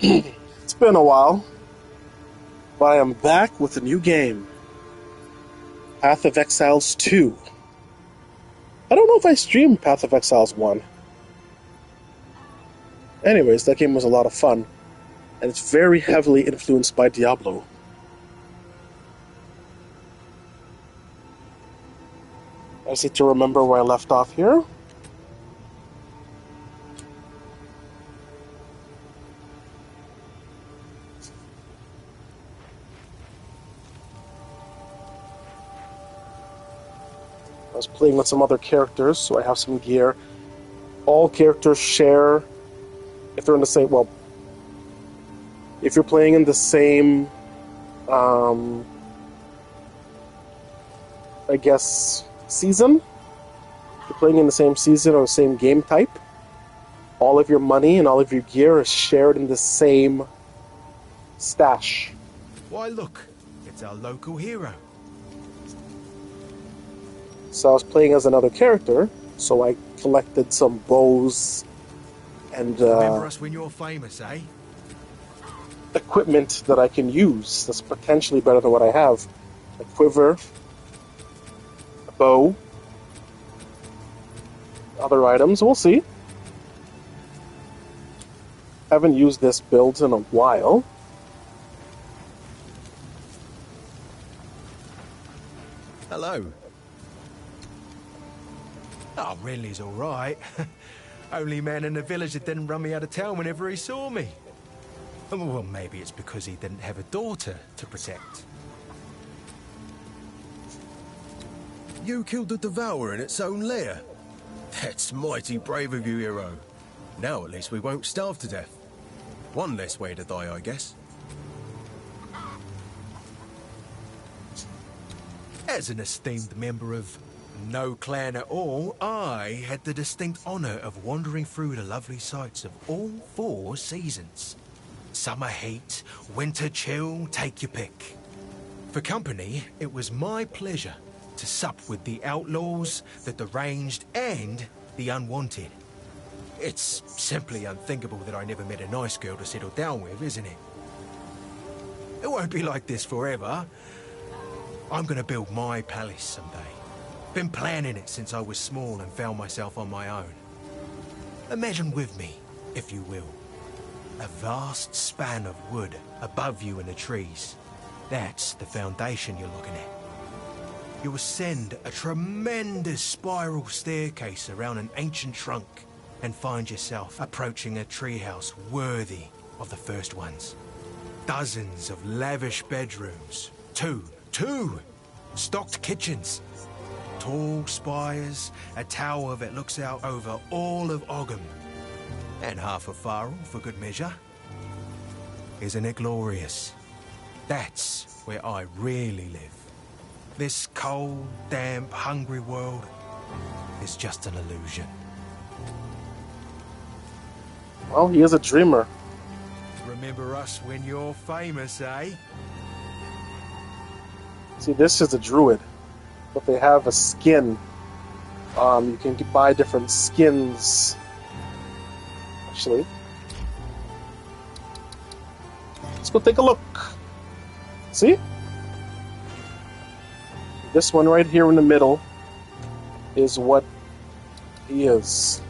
It's been a while, but I am back with a new game, Path of Exiles 2. I don't know if I streamed Path of Exiles 1. Anyways, that game was a lot of fun, and it's very heavily influenced by Diablo. I just need to remember where I left off here. I was playing with some other characters, so I have some gear. All characters share, if they're in the same, well, if you're playing in the same, I guess, season, if you're playing in the same season or the same game type, all of your money and all of your gear is shared in the same stash. Why, look, it's our local hero. So I was playing as another character, so I collected some bows and Remember us when you're famous, eh? equipment that I can use that's potentially better than what I have. A quiver, a bow, other items, we'll see. Haven't used this build in a while. Hello. Oh, Renly's all right. Only man in the village that didn't run me out of town whenever he saw me. Well, maybe it's because he didn't have a daughter to protect. You killed the Devourer in its own lair. That's mighty brave of you, hero. Now at least we won't starve to death. One less way to die, I guess. As an esteemed member of no clan at all, I had the distinct honour of wandering through the lovely sights of all 4 seasons. Summer heat, winter chill, take your pick. For company, it was my pleasure to sup with the outlaws, the deranged, and the unwanted. It's simply unthinkable that I never met a nice girl to settle down with, isn't it? It won't be like this forever. I'm gonna build my palace someday. Been planning it since I was small and found myself on my own. Imagine with me, if you will, a vast span of wood above you in the trees. That's the foundation you're looking at. You ascend a tremendous spiral staircase around an ancient trunk and find yourself approaching a treehouse worthy of the first ones. Dozens of lavish bedrooms, two stocked kitchens, tall spires, a tower that looks out over all of Ogham, and half of Farrell for good measure. Isn't it glorious? That's where I really live. This cold, damp, hungry world is just an illusion. Well, he is a dreamer. Remember us when you're famous, eh? See, this is a druid, but they have a skin. You can buy different skins. Actually, let's go take a look. See? This one right here in the middle is what he is.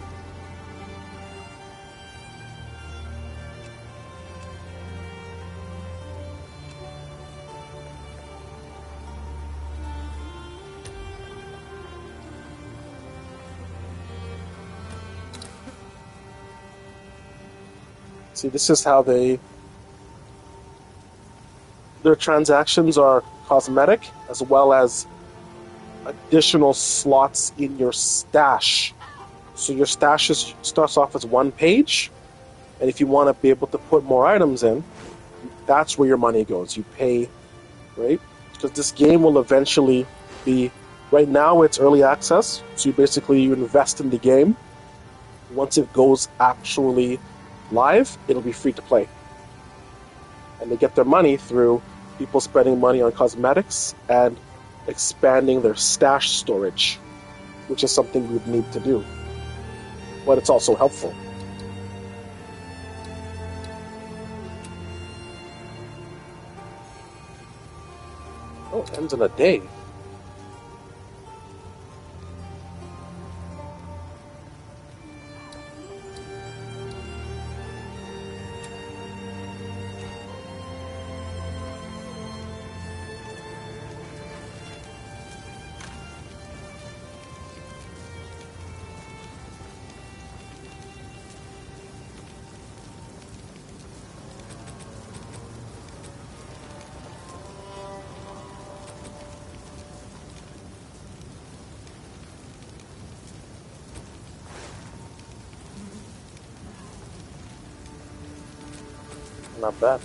See, this is how their transactions are cosmetic, as well as additional slots in your stash. So your stash starts off as 1 page, and if you want to be able to put more items in, that's where your money goes. You pay, right? Because this game will eventually be, right now it's early access, so you invest in the game. Once it goes actually live, it'll be free to play. And they get their money through people spending money on cosmetics and expanding their stash storage, which is something we would need to do. But it's also helpful. Oh, it ends in a day. Not bad.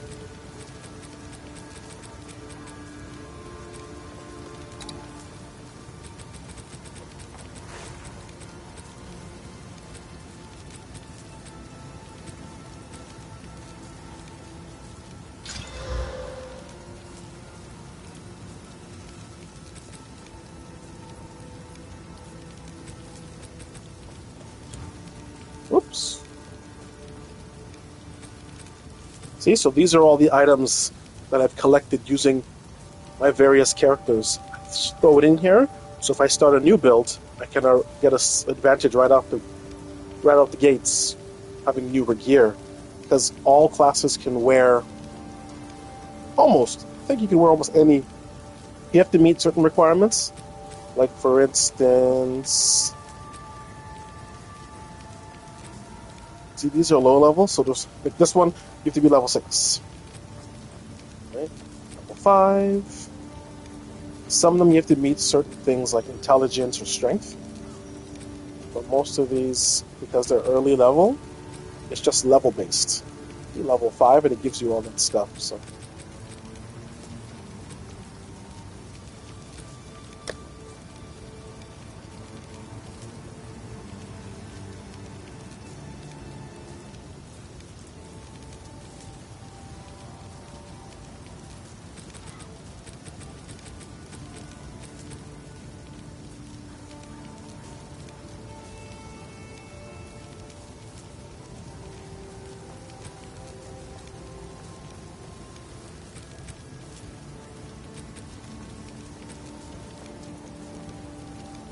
Whoops. See, so these are all the items that I've collected using my various characters. I just throw it in here, so if I start a new build, I can get an advantage right off the gates, having newer gear, because all classes can wear almost. I think you can wear almost any. You have to meet certain requirements, like for instance. See, these are low level, so there's like this one, you have to be level 6. Right? Level 5. Some of them you have to meet certain things like intelligence or strength. But most of these, because they're early level, it's just level based. You level 5 and it gives you all that stuff. So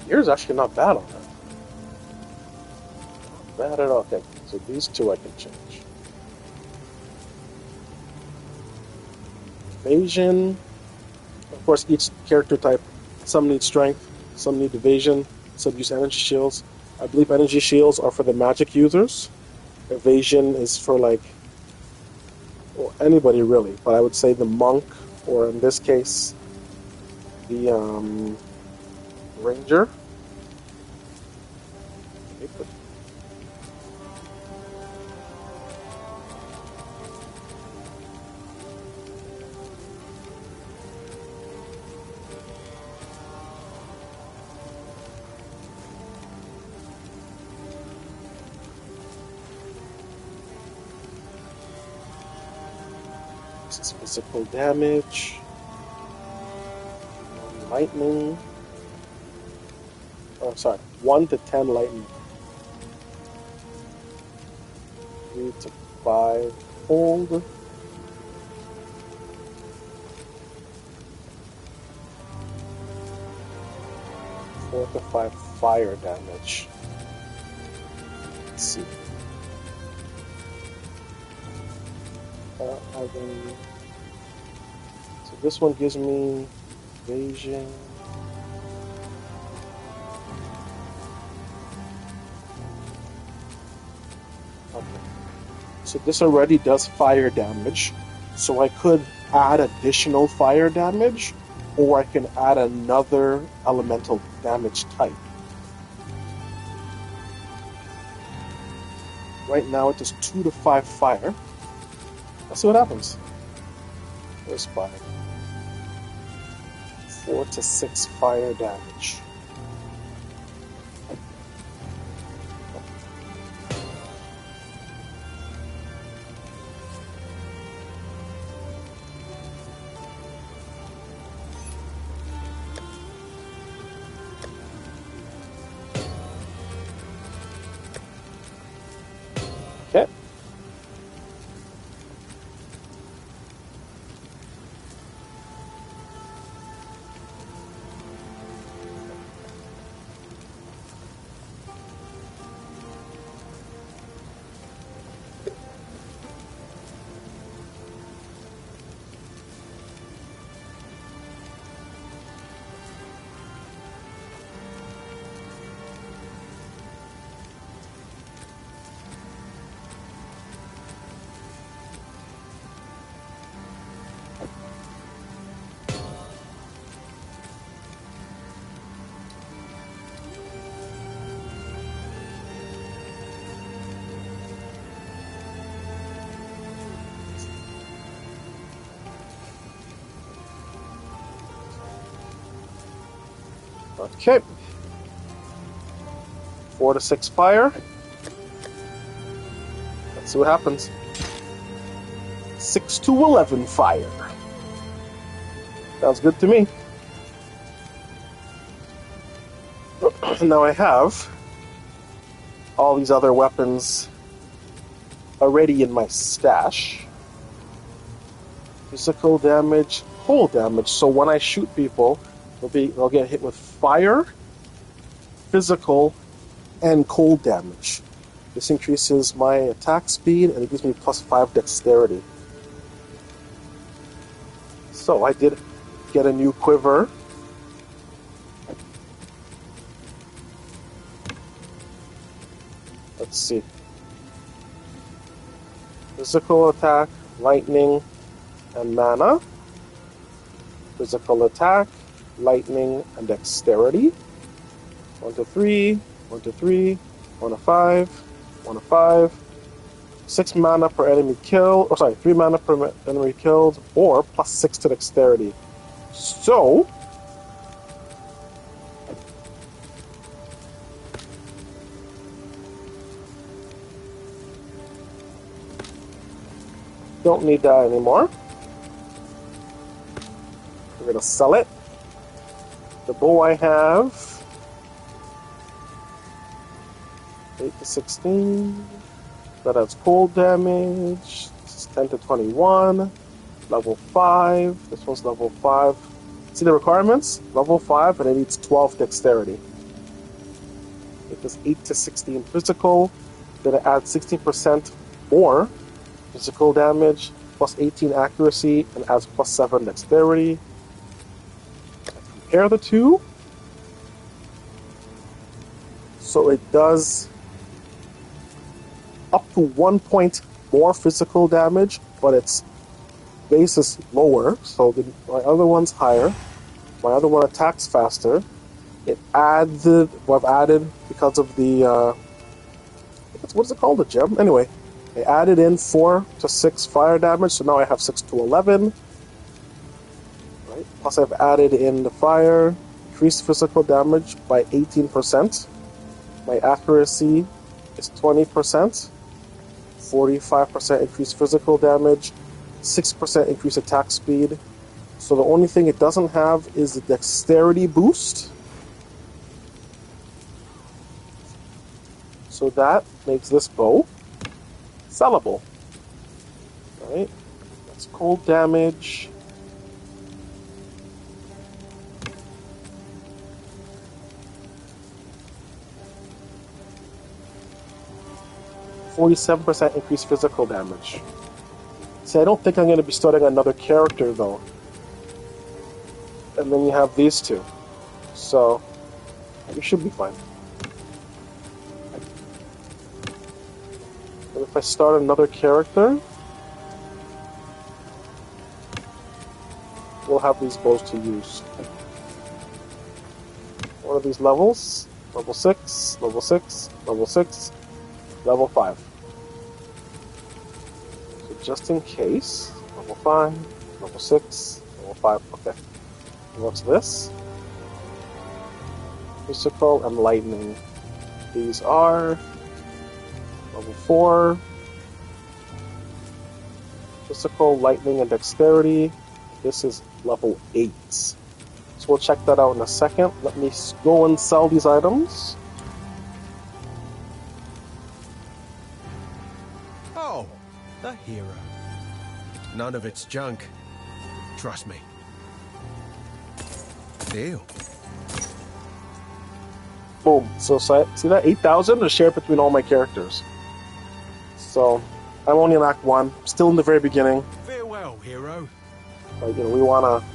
yours actually not bad on that. Not bad at all. Okay, so these two I can change. Evasion. Of course, each character type, some need strength, some need evasion, some use energy shields. I believe energy shields are for the magic users. Evasion is for like, well, anybody really, but I would say the monk, or in this case, the ranger. This is physical damage. Lightning. Oh, sorry. 1 to 10 lightning. 3 to 5 cold. 4 to 5 fire damage. Let's see. So this one gives me evasion. Okay. So this already does fire damage. So I could add additional fire damage, or I can add another elemental damage type. Right now it does 2 to 5 fire. Let's see what happens. There's fire. 4 to 6 fire damage. Okay. Okay. 4 to 6 fire. Let's see what happens. 6 to 11 fire. Sounds good to me. Now I have all these other weapons already in my stash. Physical damage, cold damage. So when I shoot people, they'll get hit with fire, physical, and cold damage. This increases my attack speed and it gives me +5 dexterity. So I did get a new quiver. Let's see. Physical attack, lightning, and mana. Physical attack, lightning, and dexterity. 1 to 3, 1 to 3, 1 to 5, 1 to 5. 6 mana per enemy killed, 3 mana per enemy killed, or +6 to dexterity. So, don't need that anymore. We're gonna sell it. The bow I have, 8 to 16. That has cold damage. This is 10 to 21. Level 5. This one's level 5. See the requirements? Level 5, and it needs 12 dexterity. It does 8 to 16 physical. Then it adds 16% more physical damage, plus 18 accuracy, and adds +7 dexterity. Compare the two. So it does up to 1 point more physical damage, but its base is lower, so my other one's higher. My other one attacks faster. It added, I've added because of the, what is it called, the gem? Anyway, I added in 4 to 6 fire damage, so now I have 6 to 11. Right? Plus I've added in the fire, increased physical damage by 18%. My accuracy is 20%. 45% increased physical damage, 6% increased attack speed. So the only thing it doesn't have is the dexterity boost. So that makes this bow sellable. Right? That's cold damage. %47 increased physical damage. See, I don't think I'm going to be starting another character, though. And then you have these two. So, you should be fine. And if I start another character, we'll have these bows to use. What are these levels? Level 6, level 6, level 6, level 5. So just in case, level 5, level 6, level 5, okay. And what's this? Physical and lightning. These are level 4. Physical, lightning, and dexterity. This is level 8. So we'll check that out in a second. Let me go and sell these items. Oh, the hero. None of it's junk. Trust me. Deal. Boom. So see that? 8,000 is shared between all my characters. So I'm only in Act 1. Still in the very beginning. Farewell, hero. But, we want to...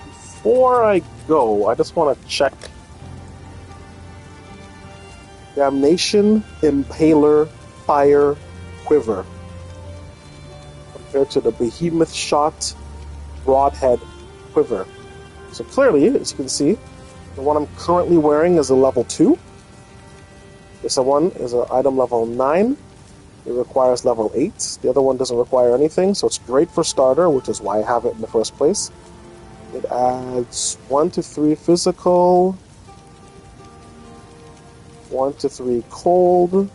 Before I go, I just want to check... Damnation Impaler Fire Quiver. Compared to the Behemoth Shot Broadhead Quiver. So clearly, as you can see, the one I'm currently wearing is a level 2. This one is an item level 9. It requires level 8. The other one doesn't require anything, so it's great for starter, which is why I have it in the first place. It adds 1 to 3 physical, 1 to 3 cold,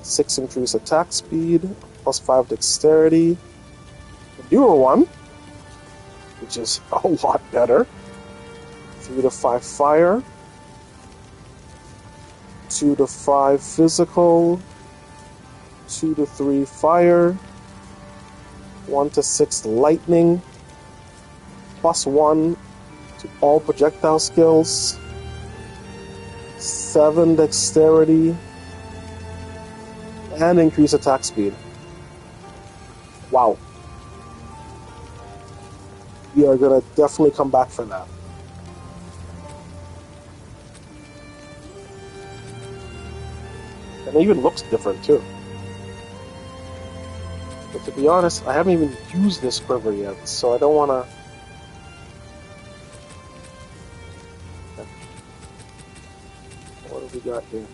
6 increase attack speed, plus 5 dexterity. The newer one, which is a lot better, 3 to 5 fire, 2 to 5 physical, 2 to 3 fire, 1 to 6 lightning, plus 1 to all projectile skills, 7 dexterity, and increase attack speed. Wow. We are gonna definitely come back for that. And it even looks different too. But to be honest, I haven't even used this quiver yet, so I don't wanna... What do we got here?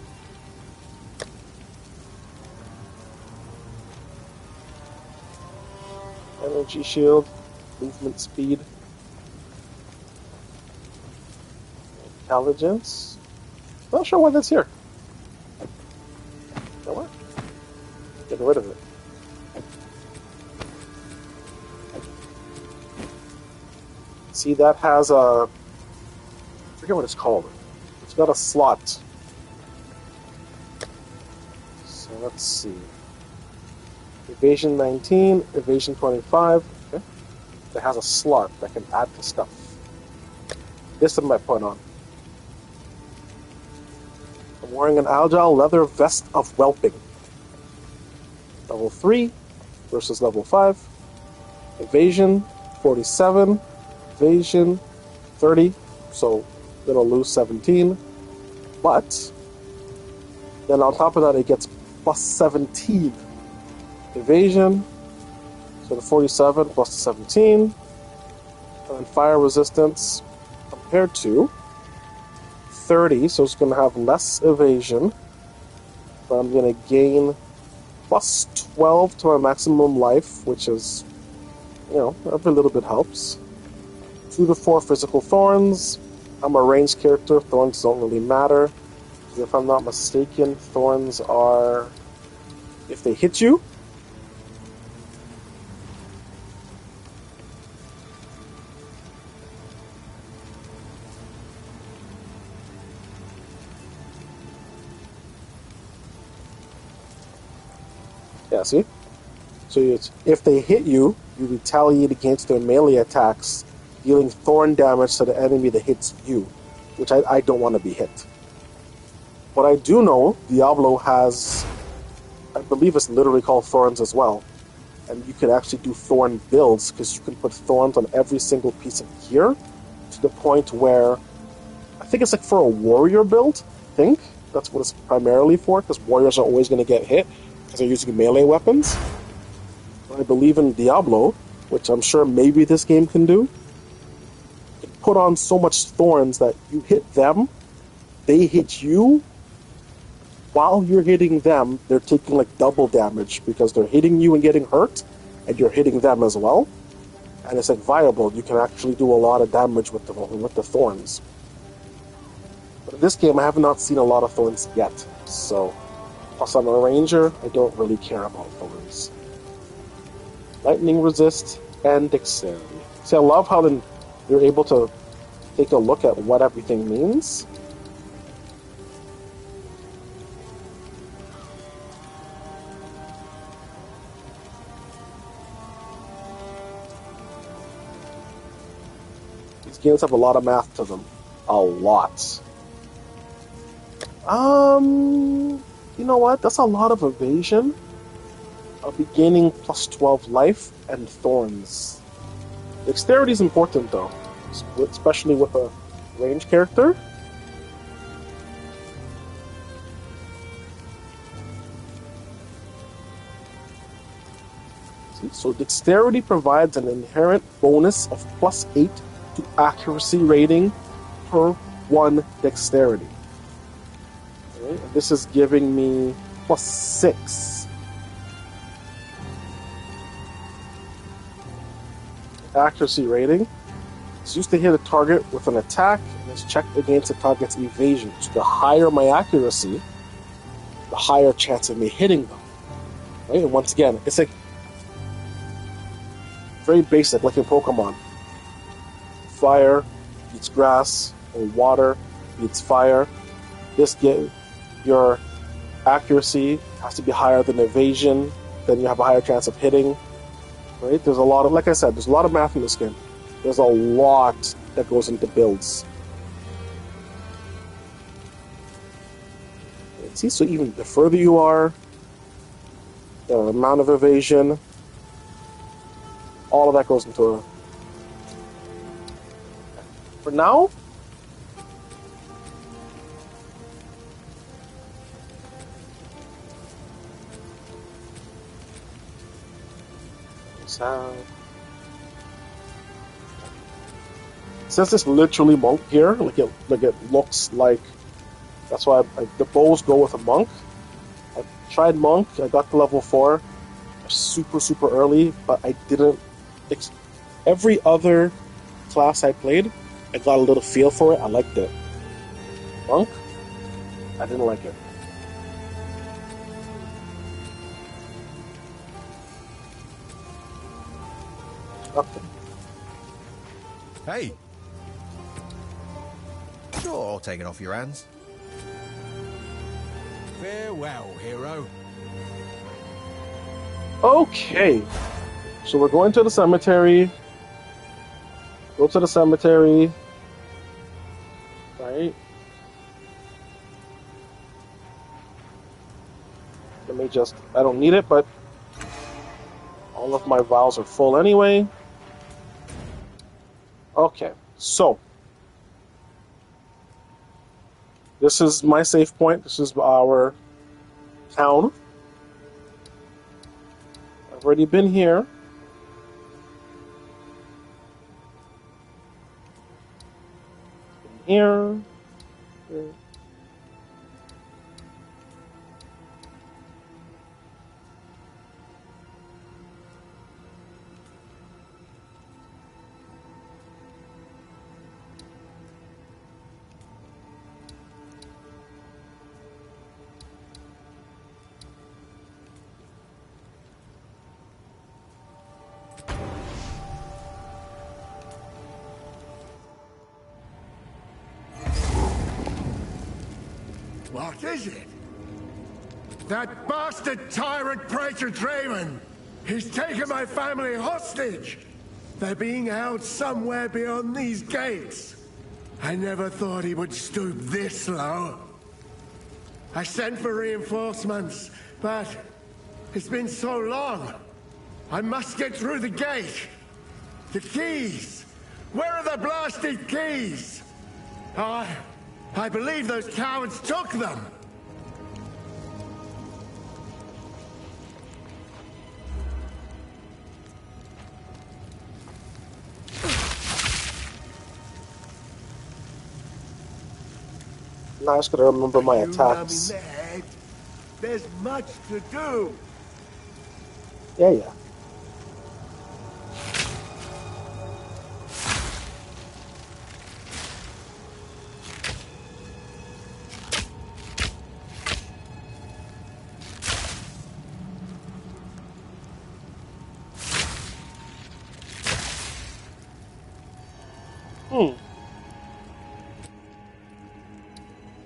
Energy shield, movement speed, intelligence. Not sure why that's here. You know what? Get rid of it. See, that has a... I forget what it's called. It's got a slot. So let's see. Evasion 19, evasion 25. Okay. It has a slot that can add to stuff. This is my point on. I'm wearing an agile leather vest of whelping. Level 3 versus level 5. Evasion 47. Evasion 30. So it'll lose 17. But then on top of that, it gets plus 17 evasion. So the 47 plus the 17. And then fire resistance compared to 30. So it's going to have less evasion. But I'm going to gain plus 12 to my maximum life, which is, you know, every little bit helps. 2 to 4 physical thorns. I'm a ranged character. Thorns don't really matter. If I'm not mistaken, thorns are... if they hit you, yeah, see? So if they hit you, you retaliate against their melee attacks, dealing thorn damage to the enemy that hits you, which I don't want to be hit. But I do know Diablo has, I believe it's literally called Thorns as well. And you can actually do Thorn builds, because you can put Thorns on every single piece of gear, to the point where, I think it's like for a warrior build, I think. That's what it's primarily for, because warriors are always going to get hit, because they're using melee weapons. But I believe in Diablo, which I'm sure maybe this game can do. You can put on so much Thorns that you hit them, they hit you, while you're hitting them, they're taking like double damage because they're hitting you and getting hurt, and you're hitting them as well. And it's like viable. You can actually do a lot of damage with the thorns. But in this game, I have not seen a lot of thorns yet. So, plus I'm a ranger, I don't really care about thorns. Lightning resist and dexterity. See, I love how then you're able to take a look at what everything means. Games have a lot of math to them. A lot. You know what? That's a lot of evasion. Gaining plus 12 life and thorns. Dexterity is important though, especially with a range character. See? So dexterity provides an inherent bonus of plus 8 to accuracy rating per 1 dexterity. Okay, and this is giving me plus 6 accuracy rating. It's used to hit a target with an attack, and it's checked against the target's evasion. So the higher my accuracy, the higher chance of me hitting them. Right? And once again, it's like very basic, like in Pokemon. Fire beats grass, or water beats fire. Your accuracy has to be higher than evasion, then you have a higher chance of hitting. Right? There's a lot of, like I said, there's a lot of math in this game. There's a lot that goes into builds. See, so even the further you are, the amount of evasion, all of that goes into a... For now, since it's literally monk here, like it looks like, that's why the bows go with a monk. I tried monk, I got to level 4 super early, but I didn't. Every other class I played, I got a little feel for it. I liked it. Monk, I didn't like it. Okay. Hey! Sure, I'll take it off your hands. Farewell, hero. Okay. So we're going to the cemetery. Go to the cemetery. Right. Let me just... I don't need it, but all of my vials are full anyway. Okay, so this is my save point. This is our town. I've already been here. Been here. Here. What is it? That bastard tyrant Praetor Draven! He's taken my family hostage! They're being held somewhere beyond these gates. I never thought he would stoop this low. I sent for reinforcements, but it's been so long. I must get through the gate. The keys! Where are the blasted keys? I believe those cowards took them! Now I just gotta remember my attacks. There's much to do. Yeah.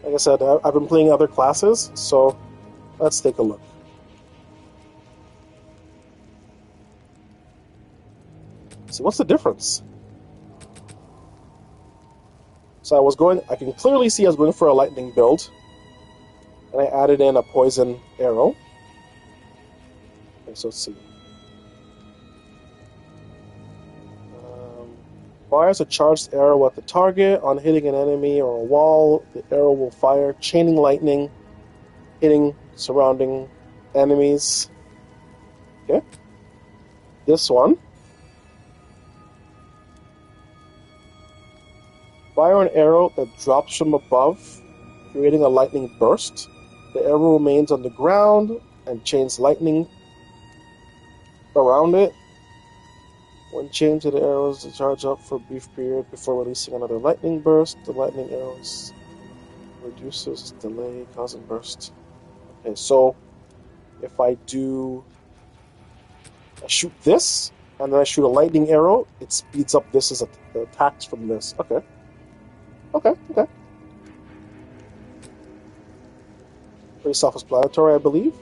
Like I said, I've been playing other classes, so let's take a look. So what's the difference? So I can clearly see I was going for a lightning build, and I added in a poison arrow. Okay, so let's see. Fires a charged arrow at the target. On hitting an enemy or a wall, the arrow will fire chaining lightning, hitting surrounding enemies. Okay. This one. Fire an arrow that drops from above, creating a lightning burst. The arrow remains on the ground and chains lightning around it. When chained to the arrows, to charge up for a brief period before releasing another lightning burst. The lightning arrows reduces delay, causing burst. Okay, so if I shoot this, and then I shoot a lightning arrow, it speeds up this as the attacks from this. Okay. Okay. Pretty self-explanatory, I believe.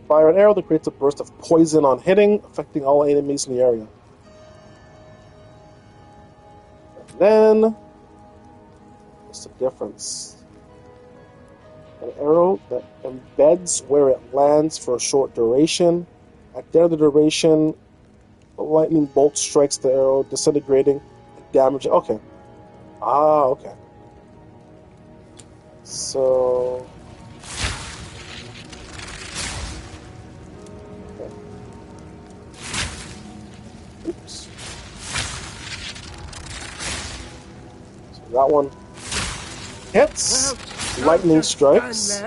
Fire an arrow that creates a burst of poison on hitting, affecting all enemies in the area. And then, what's the difference? An arrow that embeds where it lands for a short duration. At the end of the duration, a lightning bolt strikes the arrow, disintegrating and damaging. Okay. Okay. So... okay. Oops. So that one hits. Lightning strikes.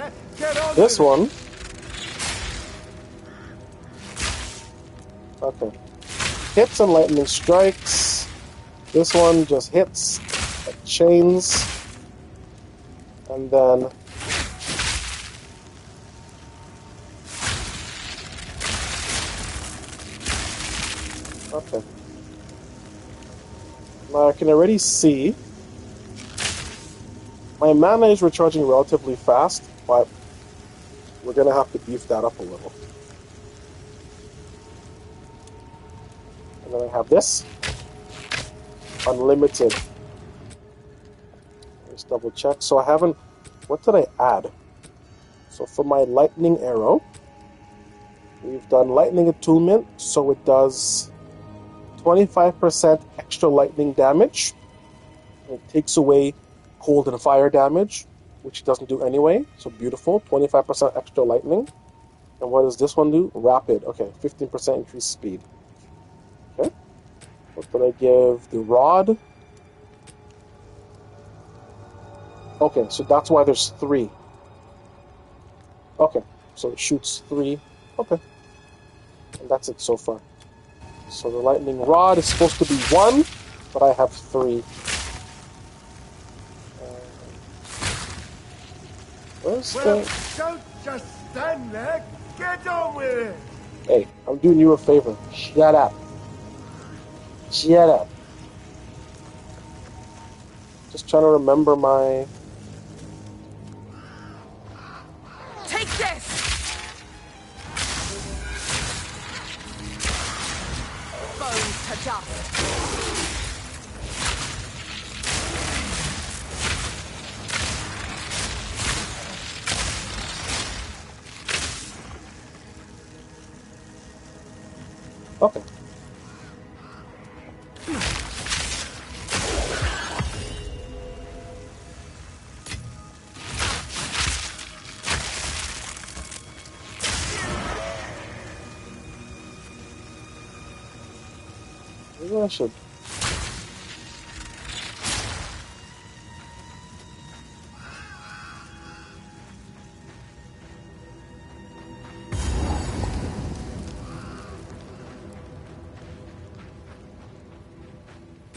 This one... okay. Hits and lightning strikes. This one just hits, chains, and then okay. Now I can already see my mana is recharging relatively fast, but we're gonna have to beef that up a little. And then I have this. Unlimited. Let's double check. So I haven't... what did I add? So for my lightning arrow, we've done lightning attunement, so it does 25% extra lightning damage. And it takes away cold and fire damage, which it doesn't do anyway. So beautiful. 25% extra lightning. And what does this one do? Rapid. Okay, 15% increased speed. Okay. What did I give the rod? Okay, so that's why there's 3. Okay, so it shoots 3. Okay. And that's it so far. So the lightning rod is supposed to be 1, but I have 3. Where's don't just stand there. Get on with it. Hey, I'm doing you a favor. Shut up. Shut up. Just trying to remember my... Take this! Bones to dust. Okay. Maybe I should...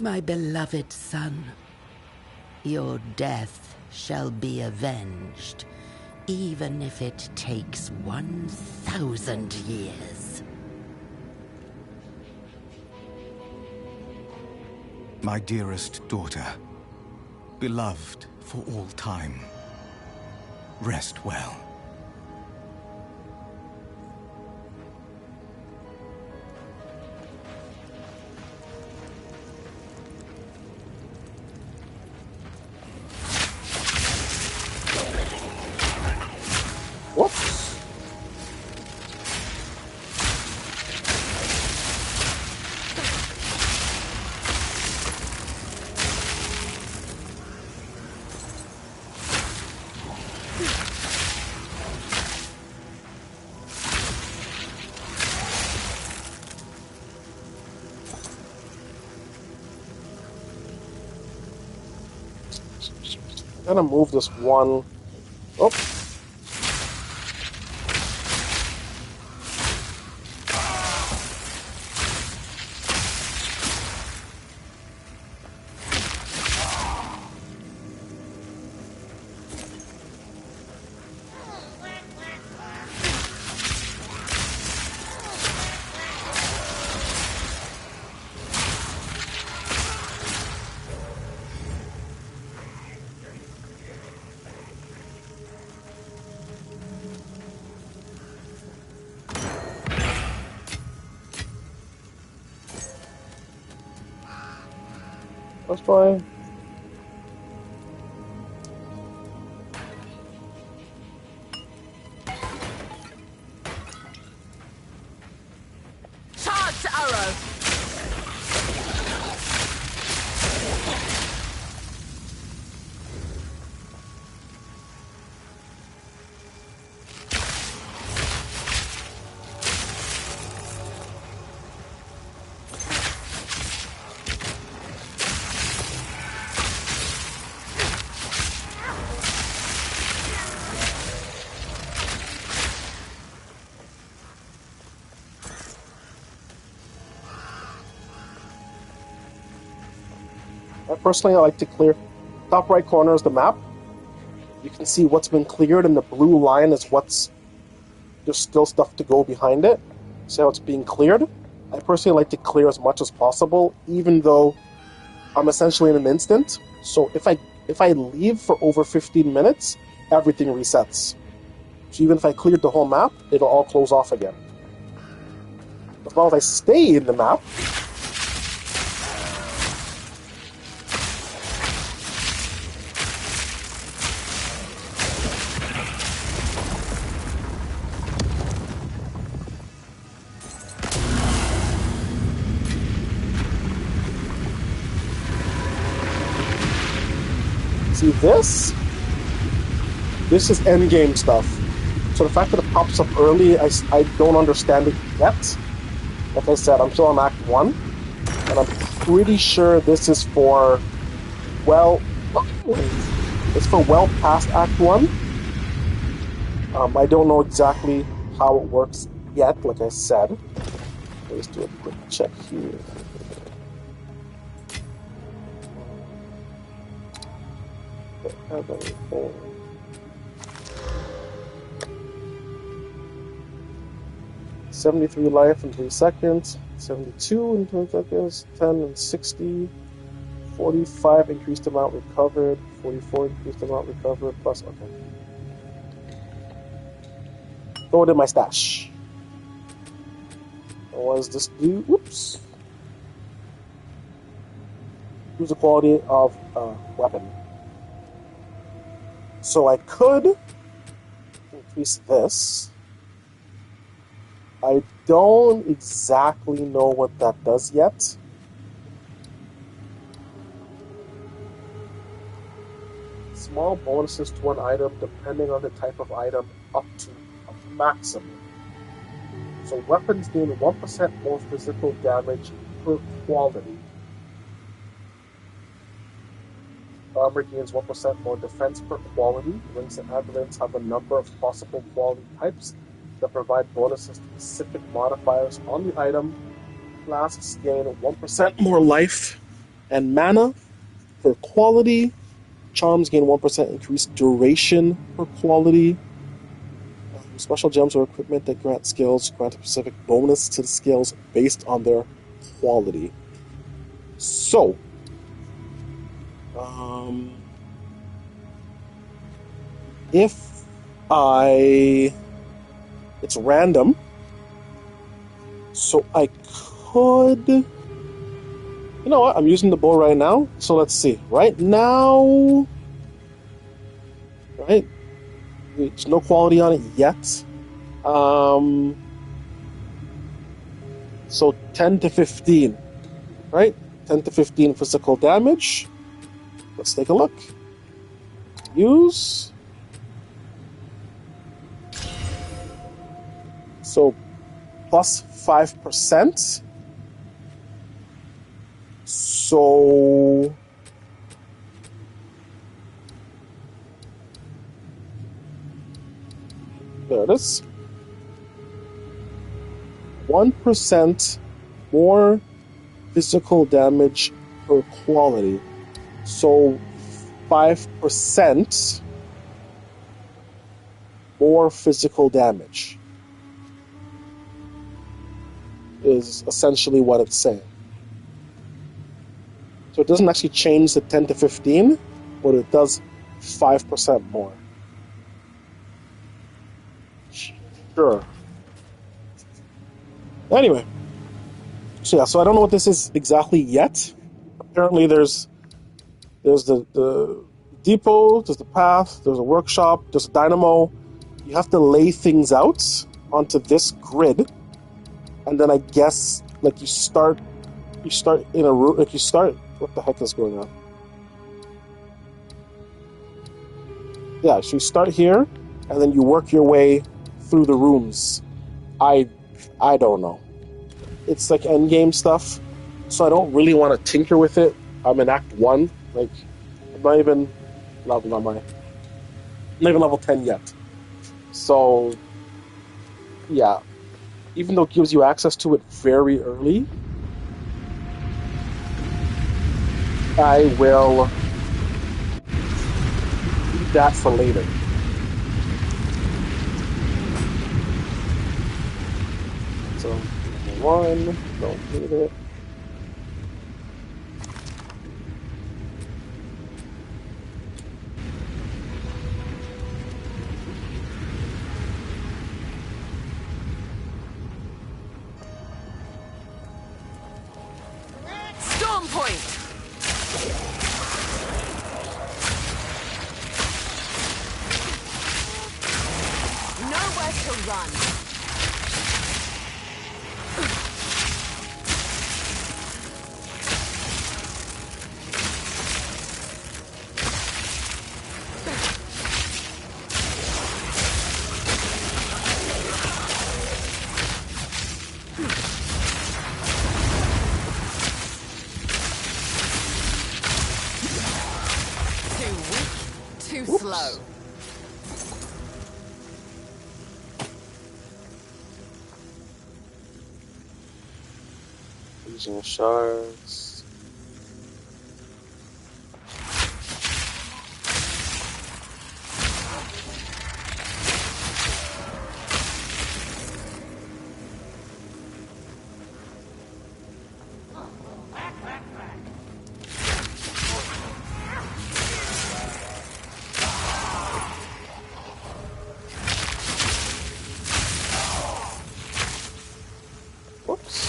My beloved son, your death shall be avenged, even if it takes 1,000 years. My dearest daughter, beloved for all time, rest well. Whoops. I'm gonna move this one. Oh. Let's try. Charge arrow. Personally, I like to clear. Top right corner is the map. You can see what's been cleared, and the blue line is what's... There's still stuff to go behind it. See how it's being cleared? I personally like to clear as much as possible, even though I'm essentially in an instant. So if I leave for over 15 minutes, everything resets. So even if I cleared the whole map, it'll all close off again. As long as I stay in the map, see this? This is endgame stuff. So the fact that it pops up early, I don't understand it yet. Like I said, I'm still on Act 1. And I'm pretty sure this is for... Well... It's for well past Act 1. I don't know exactly how it works yet, like I said. Let's do a quick check here. 73 life in 3 seconds, 72 in 20 seconds, 10 and 60, 45 increased amount recovered, 44 increased amount recovered, plus, okay. Throw it in my stash. What does this do? Whoops. Use the quality of weapon. So I could increase this. I don't exactly know what that does yet. Small bonuses to one item depending on the type of item up to a maximum. So weapons gain 1% more physical damage per quality. Armor gains 1% more defense per quality. Rings and amulets have a number of possible quality types that provide bonuses to specific modifiers on the item. Flasks gain 1% more life and mana per quality. Charms gain 1% increased duration per quality. Special gems or equipment that grant skills grant a specific bonus to the skills based on their quality. So, if it's random, so I could, you know what, I'm using the bow right now, so let's see, right now, right, there's no quality on it yet, so 10 to 15, right, 10 to 15 physical damage. Let's take a look. Use. So, plus 5%. So, there it is. 1% more physical damage per quality. So 5% more physical damage is essentially what it's saying. So it doesn't actually change the 10 to 15, but it does 5% more. Sure. Anyway. So yeah, so I don't know what this is exactly yet. Apparently there's There's the depot, there's the path, there's a workshop, there's a dynamo. You have to lay things out onto this grid, and then I guess like you start in a room. Like you start. What the heck is going on? Yeah, so you start here, and then you work your way through the rooms. I don't know. It's like endgame stuff, so I don't really want to tinker with it. I'm in Act 1. Like, I'm not even not even level 10 yet. So, yeah. Even though it gives you access to it very early, I will leave that for later. So, 1, don't need it. Storm point! Nowhere to run. 'Too weak, too slow. Using shards. Whoops.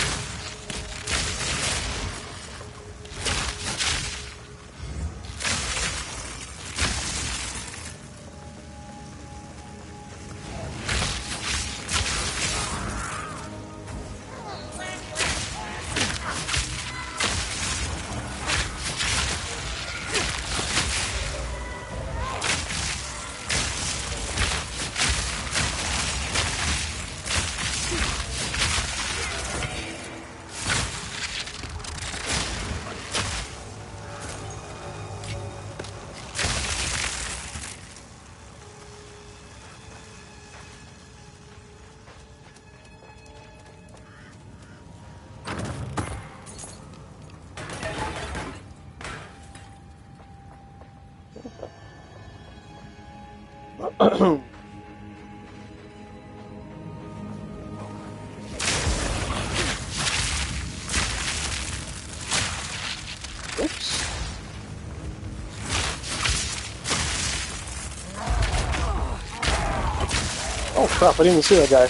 Oops. Oh crap, I didn't even see that guy.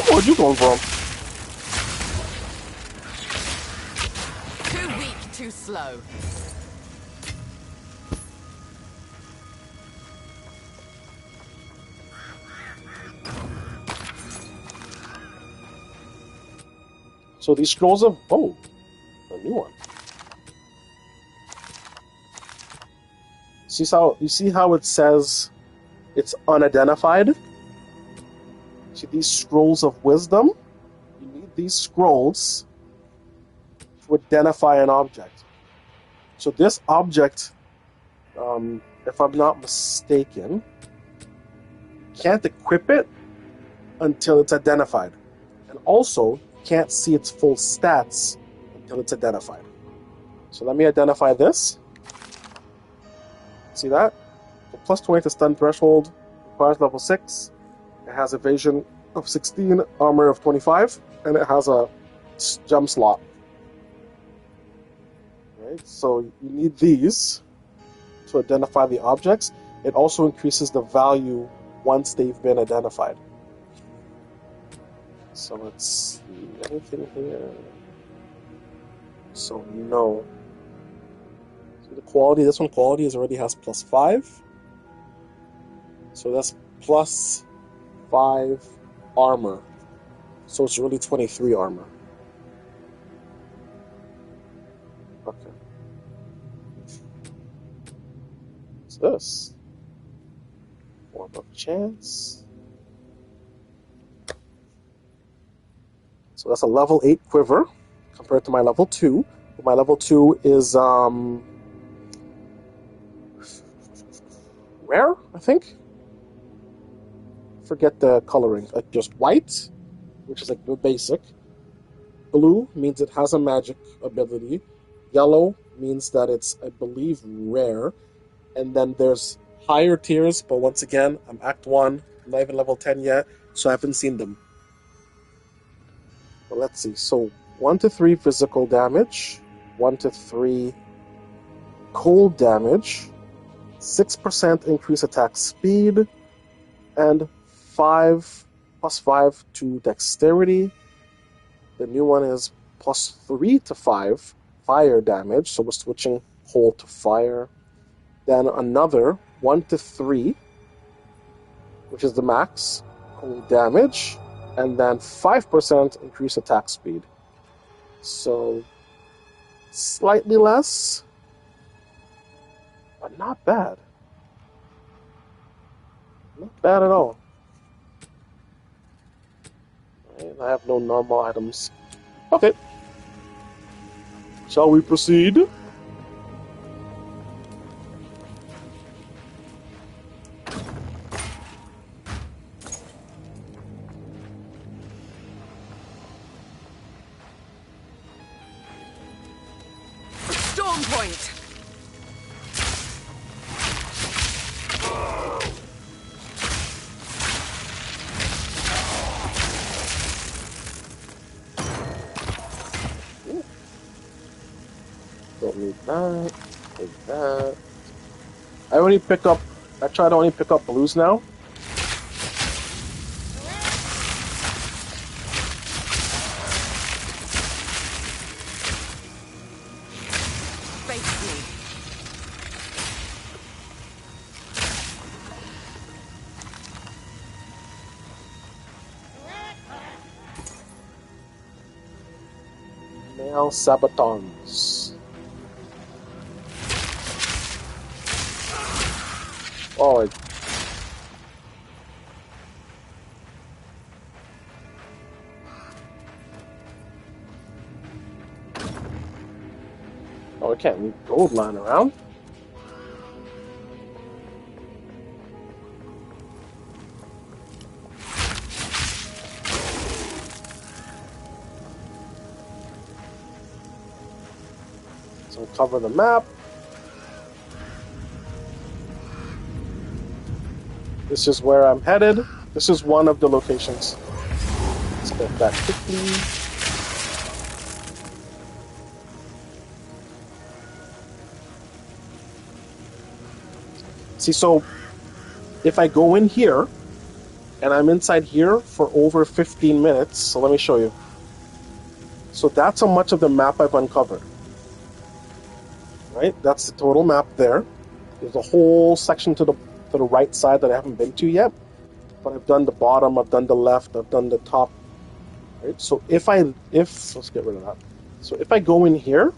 Where'd you come from? Too weak, too slow. So these scrolls of a new one. You see how it says it's unidentified? See these scrolls of wisdom? You need these scrolls to identify an object. So this object, if I'm not mistaken, can't equip it until it's identified. And also can't see its full stats until it's identified. So let me identify this. See that? So plus 20 to stun threshold, requires level 6. It has evasion of 16, armor of 25, and it has a jump slot. Right, so you need these. to identify the objects. It also increases the value once they've been identified. So let's see, anything here? So no. So the quality, this one quality already has +5. So that's +5 armor. So it's really 23 armor. Okay. What's this? Warp of chance. So that's a level 8 quiver compared to my level 2. My level 2 is rare, I think. Forget the coloring. Like just white, which is like the basic. Blue means it has a magic ability. Yellow means that it's, I believe, rare. And then there's higher tiers, but once again, I'm Act 1, I'm not even level 10 yet, so I haven't seen them. But let's see. So 1 to 3 physical damage, 1 to 3 cold damage, 6% increase attack speed, and 5 +5 to dexterity. The new one is +3 to 5 fire damage, so we're switching cold to fire. Then another 1 to 3, which is the max, cold damage, and then 5% increase attack speed. So slightly less, but not bad. Not bad at all. Right, I have no normal items. Okay. Shall we proceed? Storm point. Don't need that. Take that. I try to only pick up blues now. Face me. Male sabatons. Oh, I can't leave gold lying around. So cover the map. This is where I'm headed. This is one of the locations. Let's get that quickly. See, so if I go in here, and I'm inside here for over 15 minutes, so let me show you. So that's how much of the map I've uncovered. Right? That's the total map there. There's a whole section to the right side that I haven't been to yet. But I've done the bottom, I've done the left, I've done the top. Right? So let's get rid of that. So if I go in here,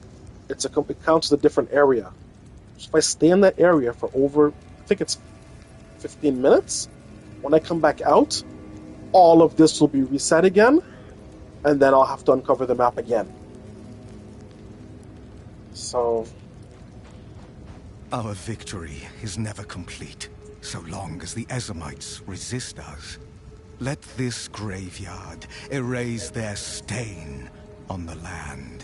it counts as a different area. So if I stay in that area for over, I think it's 15 minutes, when I come back out, all of this will be reset again, and then I'll have to uncover the map again. So Our victory is never complete, so long as the Ezamites resist us. Let this graveyard erase their stain on the land.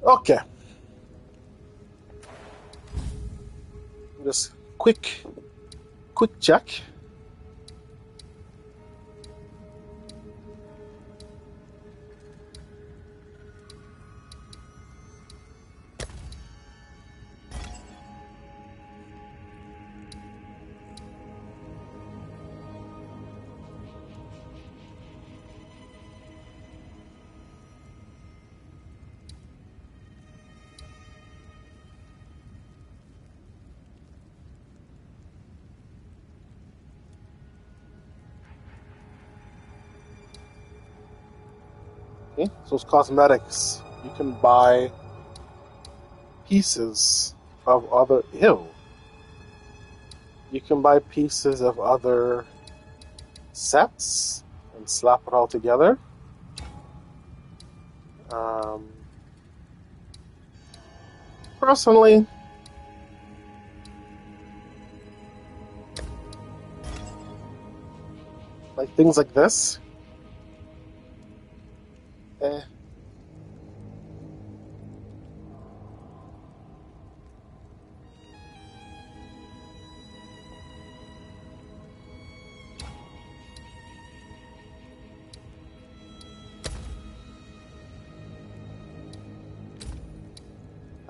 Okay. Just quick check. Okay, so it's cosmetics. You can buy pieces of other. Ew. You can buy pieces of other sets and slap it all together. Personally, like things like this. Eh.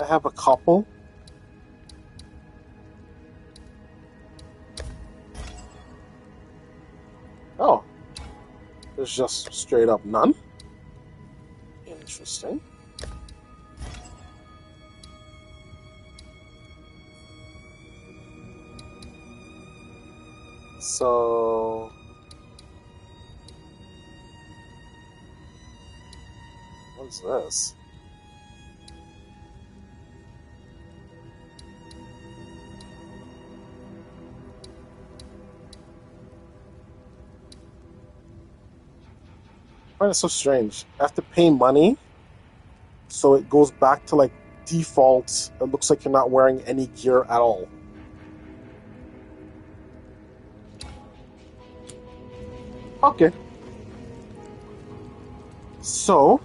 I have a couple. Oh, there's just straight up none. Interesting. So, what's this? I find it so strange. I have to pay money, so it goes back to like default. It looks like you're not wearing any gear at all. Okay. So,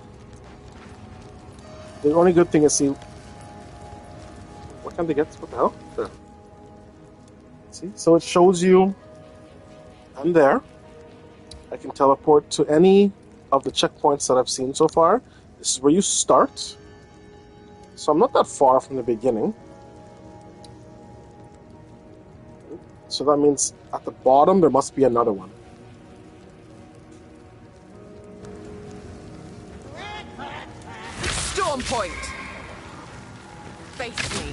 the only good thing is see. What can they get? What the hell? There. See? So it shows you I'm there. I can teleport to any of the checkpoints that I've seen so far. This is where you start. So I'm not that far from the beginning. So that means at the bottom there must be another one. Storm point. Face me.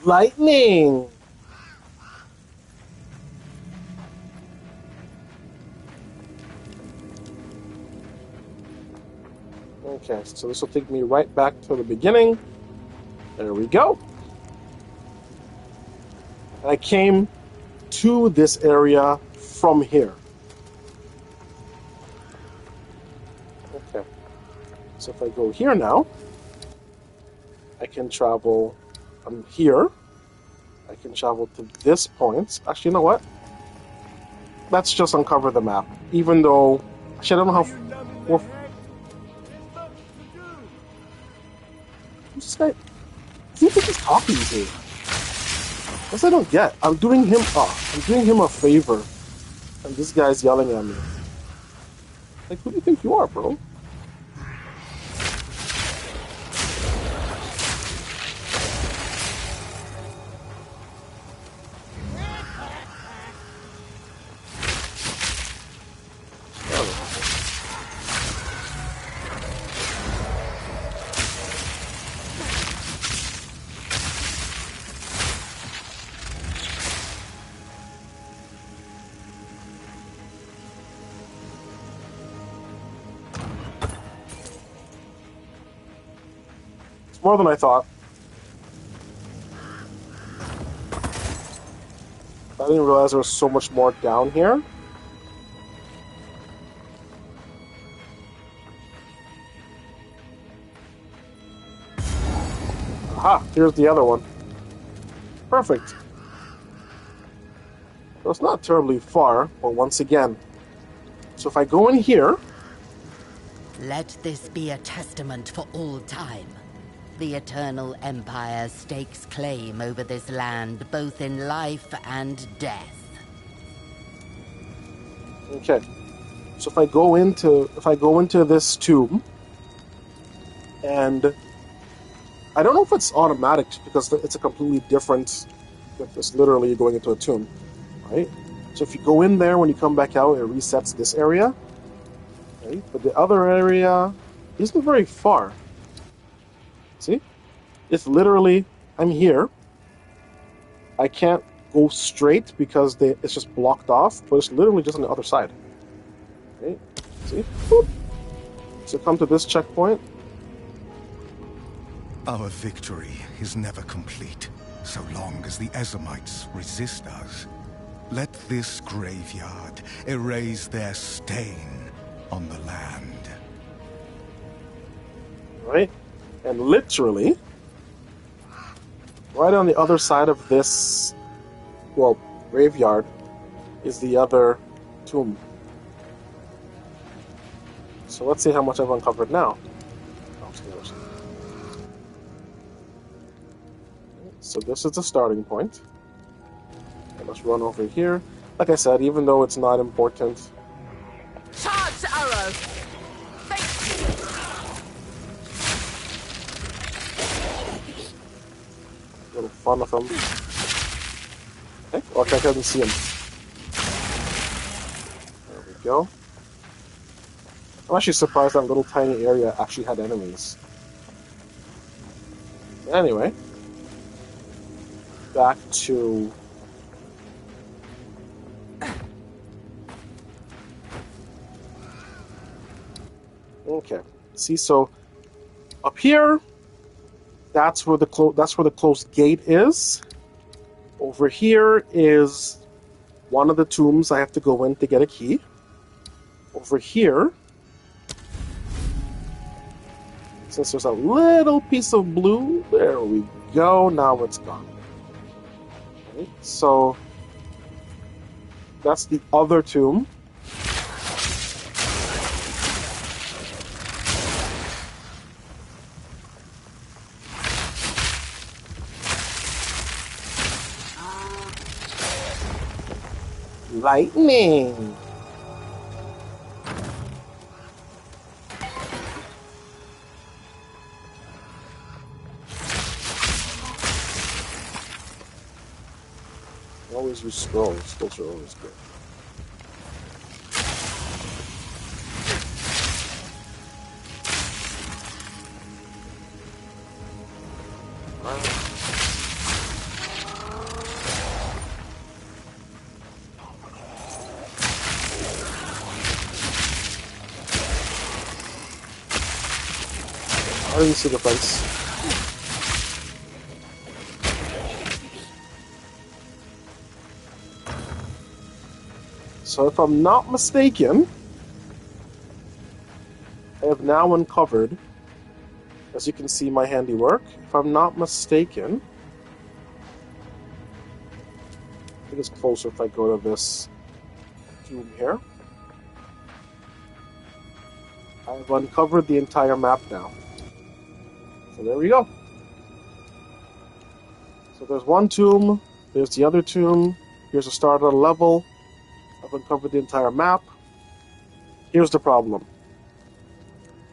Lightning! Okay, so this will take me right back to the beginning. There we go. And I came to this area from here. Okay. So if I go here now, I can travel from here. I can travel to this point. Actually, you know what? Let's just uncover the map. Even though... Actually, I don't know how... Who's this guy? Who do you think he's talking to? That's I don't get. I'm doing him a favor. And this guy's yelling at me. Like, who do you think you are, bro? More than I thought. I didn't realize there was so much more down here. Ah, here's the other one. Perfect. So it's not terribly far, but once again. So if I go in here... Let this be a testament for all time. The Eternal Empire stakes claim over this land, both in life and death. Okay. So if I go into this tomb, and I don't know if it's automatic because it's a completely different. It's literally going into a tomb, right? So if you go in there, when you come back out, it resets this area, right? But the other area isn't very far. See, it's literally I'm here. I can't go straight because it's just blocked off, but it's literally just on the other side. Right? See? Boop. So come to this checkpoint. Our victory is never complete, so long as the Ezamites resist us. Let this graveyard erase their stain on the land. Right? And literally, right on the other side of this, well, graveyard, is the other tomb. So let's see how much I've uncovered now. Upstairs. So this is the starting point. Okay, let's run over here. Like I said, even though it's not important. Charge arrow! Face me! A little fun of him. Okay, okay, I couldn't see him. There we go. I'm actually surprised that little tiny area actually had enemies. Anyway, back to... Okay, see, so up here, that's where the closed gate is. Over here is one of the tombs I have to go in to get a key. Over here, since there's a little piece of blue, there we go, now it's gone. Okay, so that's the other tomb. Lightning! Always use scrolls. Those are always good. I didn't see the place. So if I'm not mistaken, I have now uncovered, as you can see, my handiwork. If I'm not mistaken, I think it's closer if I go to this tomb here. I've uncovered the entire map now. So there we go. So there's one tomb, there's the other tomb, here's the start of the level. I've uncovered the entire map. Here's the problem.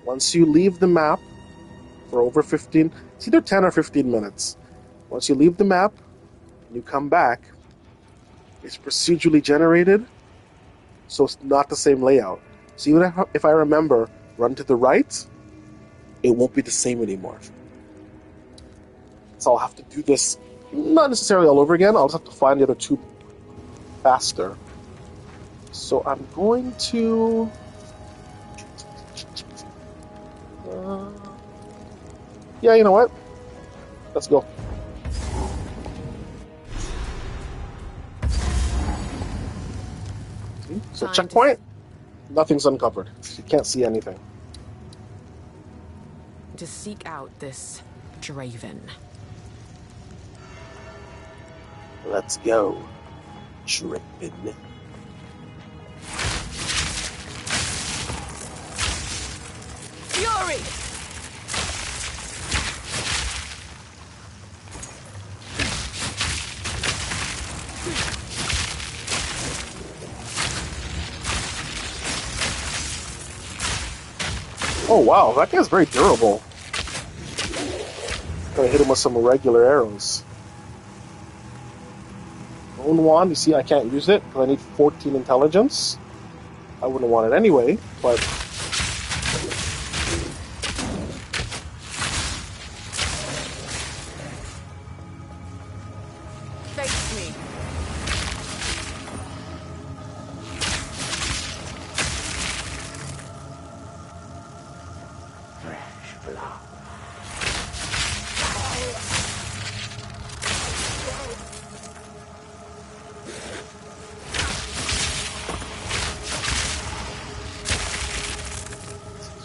Once you leave the map for over 15, it's either 10 or 15 minutes. Once you leave the map, and you come back, it's procedurally generated, so it's not the same layout. So even if I remember, run to the right, it won't be the same anymore. So I'll have to do this, not necessarily all over again, I'll just have to find the other two faster. So I'm going to... yeah, you know what? Let's go. See? So checkpoint, nothing's uncovered. You can't see anything. To seek out this Draven. Let's go. Trippin'. Fury! Oh wow, that guy's very durable. Gonna hit him with some regular arrows. Bone wand, you see I can't use it because I need 14 intelligence. I wouldn't want it anyway, but Face me.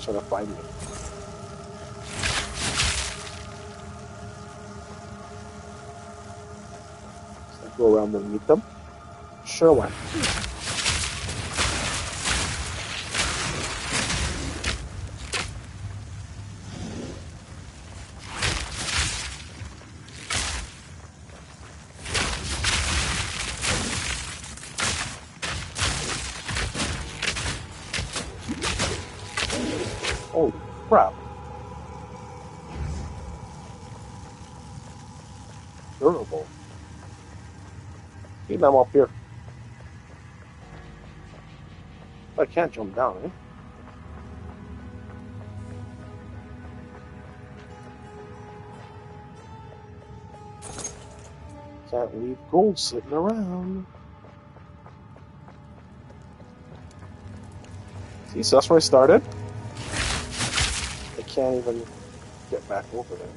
he's trying to find me. So I go around and meet them. Sure, why? Holy crap. Durable. See, I'm up here. I can't jump down, eh? Can't leave gold sitting around. See, so that's where I started. I can't even get back over there.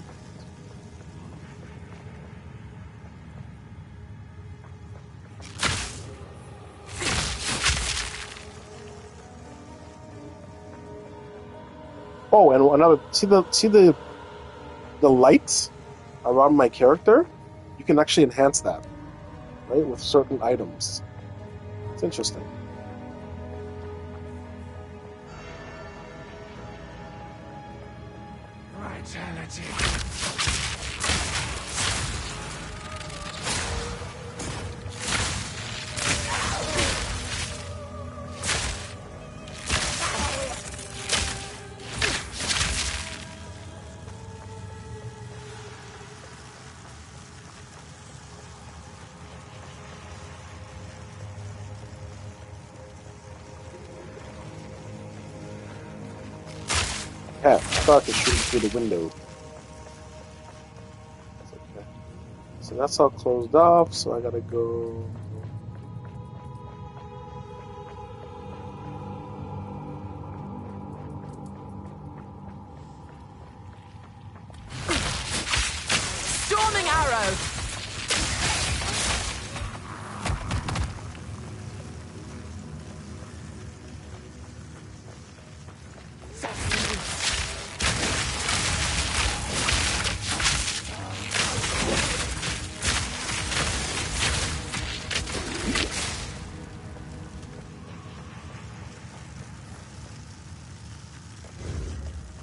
Oh, and another see the light around my character? You can actually enhance that, right, with certain items. It's interesting. Vitality. Yeah, I thought I could shoot through the window. That's okay. So that's all closed off, so I gotta go. Storming arrow!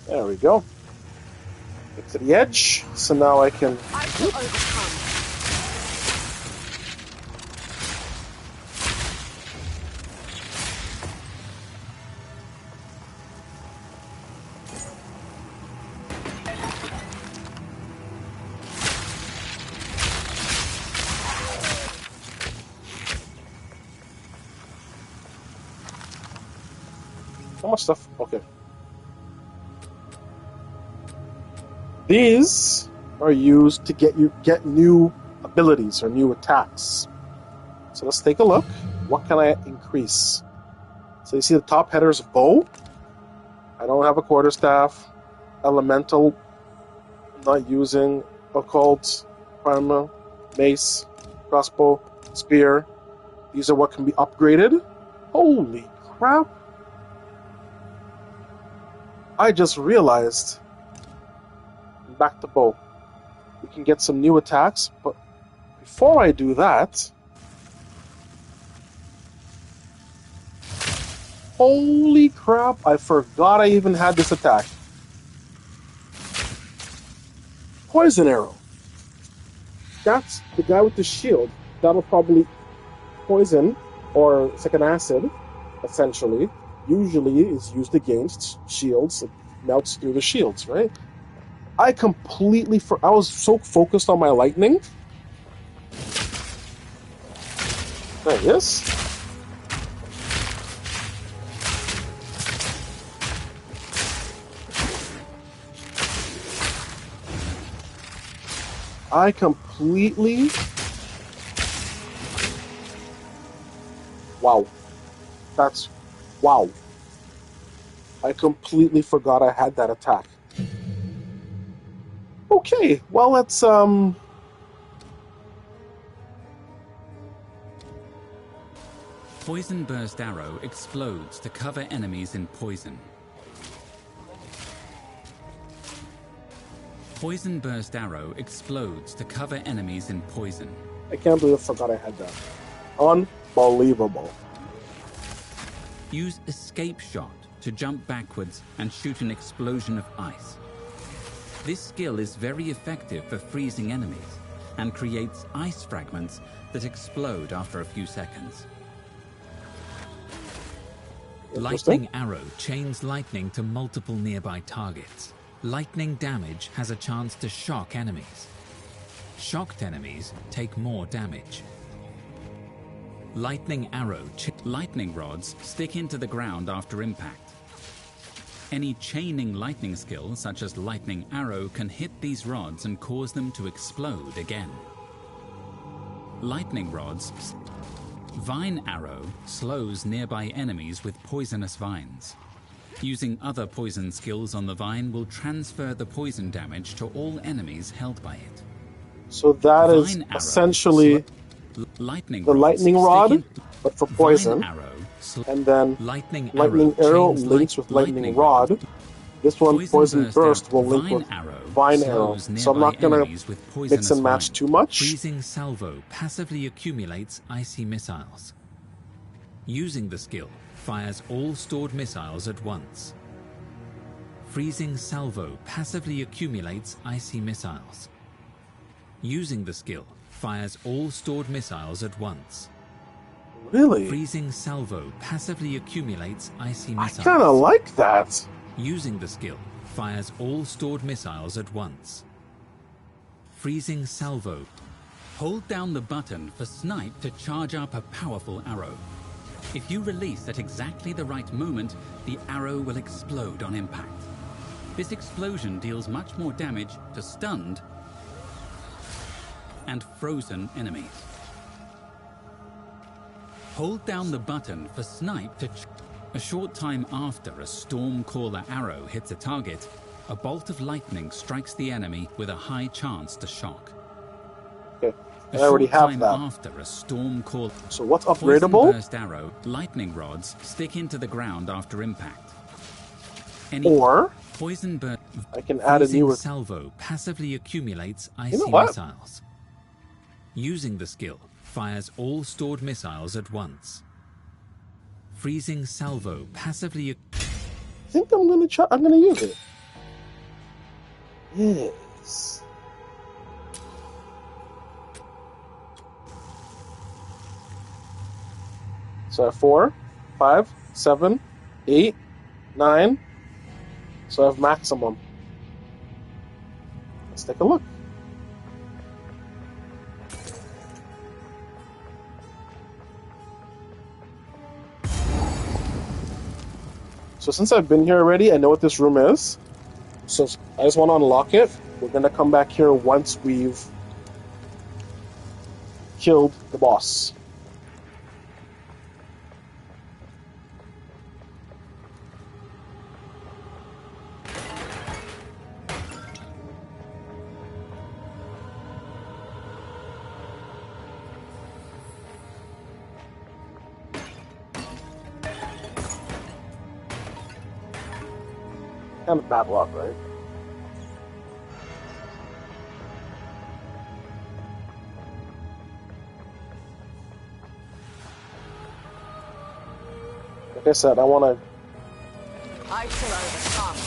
There we go. Get to the edge, so now I can. I shall overcome. How much stuff? Okay. These are used to get new abilities or new attacks. So let's take a look. What can I increase? So you see the top header's bow. I don't have a quarterstaff. Elemental, not using. Occult, primal, mace, crossbow, spear. These are what can be upgraded. Holy crap! I just realized. Back to bow. We can get some new attacks, but before I do that, holy crap, I forgot I even had this attack. Poison arrow. That's the guy with the shield. That'll probably poison, or it's like an acid, essentially. Usually is used against shields. It melts through the shields, right? I was so focused on my lightning. There he is. I completely... Wow. That's... Wow. I completely forgot I had that attack. Okay, well, let's, Poison Burst Arrow explodes to cover enemies in poison. Poison Burst Arrow explodes to cover enemies in poison. I can't believe I forgot I had that. Unbelievable. Use Escape Shot to jump backwards and shoot an explosion of ice. This skill is very effective for freezing enemies and creates ice fragments that explode after a few seconds. Lightning Arrow chains lightning to multiple nearby targets. Lightning damage has a chance to shock enemies. Shocked enemies take more damage. Lightning Arrow. Lightning rods stick into the ground after impact. Any chaining lightning skill, such as Lightning Arrow, can hit these rods and cause them to explode again. Lightning rods. Vine Arrow slows nearby enemies with poisonous vines. Using other poison skills on the vine will transfer the poison damage to all enemies held by it. So that is essentially the lightning rod, but for poison. And then lightning arrow links with lightning rod. This one, poison burst, will link with vine arrow. So I'm not gonna mix and match too much. Freezing Salvo passively accumulates icy missiles. Using the skill, fires all stored missiles at once. Freezing Salvo passively accumulates icy missiles. Using the skill, fires all stored missiles at once. Really? Freezing Salvo passively accumulates icy missiles. I kinda like that. Using the skill, fires all stored missiles at once. Freezing Salvo. Hold down the button for Snipe to charge up a powerful arrow. If you release at exactly the right moment, the arrow will explode on impact. This explosion deals much more damage to stunned and frozen enemies. Hold down the button for Snipe to... A short time after a Stormcaller arrow hits a target, a bolt of lightning strikes the enemy with a high chance to shock. Okay, I already have that. After a Stormcaller... So what's upgradable? Burst arrow, lightning rods stick into the ground after impact. Or Poison Burst... I can add a new... Salvo passively accumulates icy missiles. Using the skill, fires all stored missiles at once. Freezing Salvo passively... I think I'm gonna try... I'm gonna use it. Yes. So I have 4, 5, 7, 8, 9. So I have maximum. Let's take a look. So since I've been here already, I know what this room is. So I just want to unlock it. We're going to come back here once we've killed the boss. Kind of bad luck, right? Like I said, I want to... I shall overcome.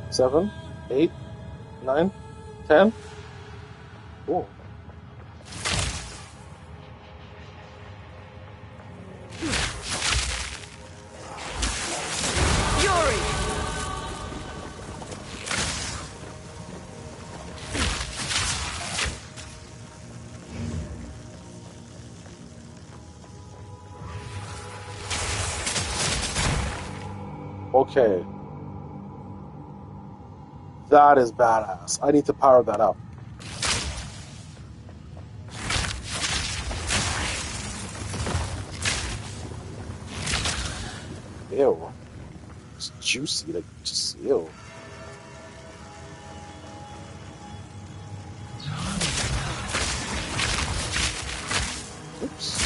7, 8, 9, 10. Cool. Fury! Okay. That is badass. I need to power that up. Ew. It's juicy, like, just, ew. Oops.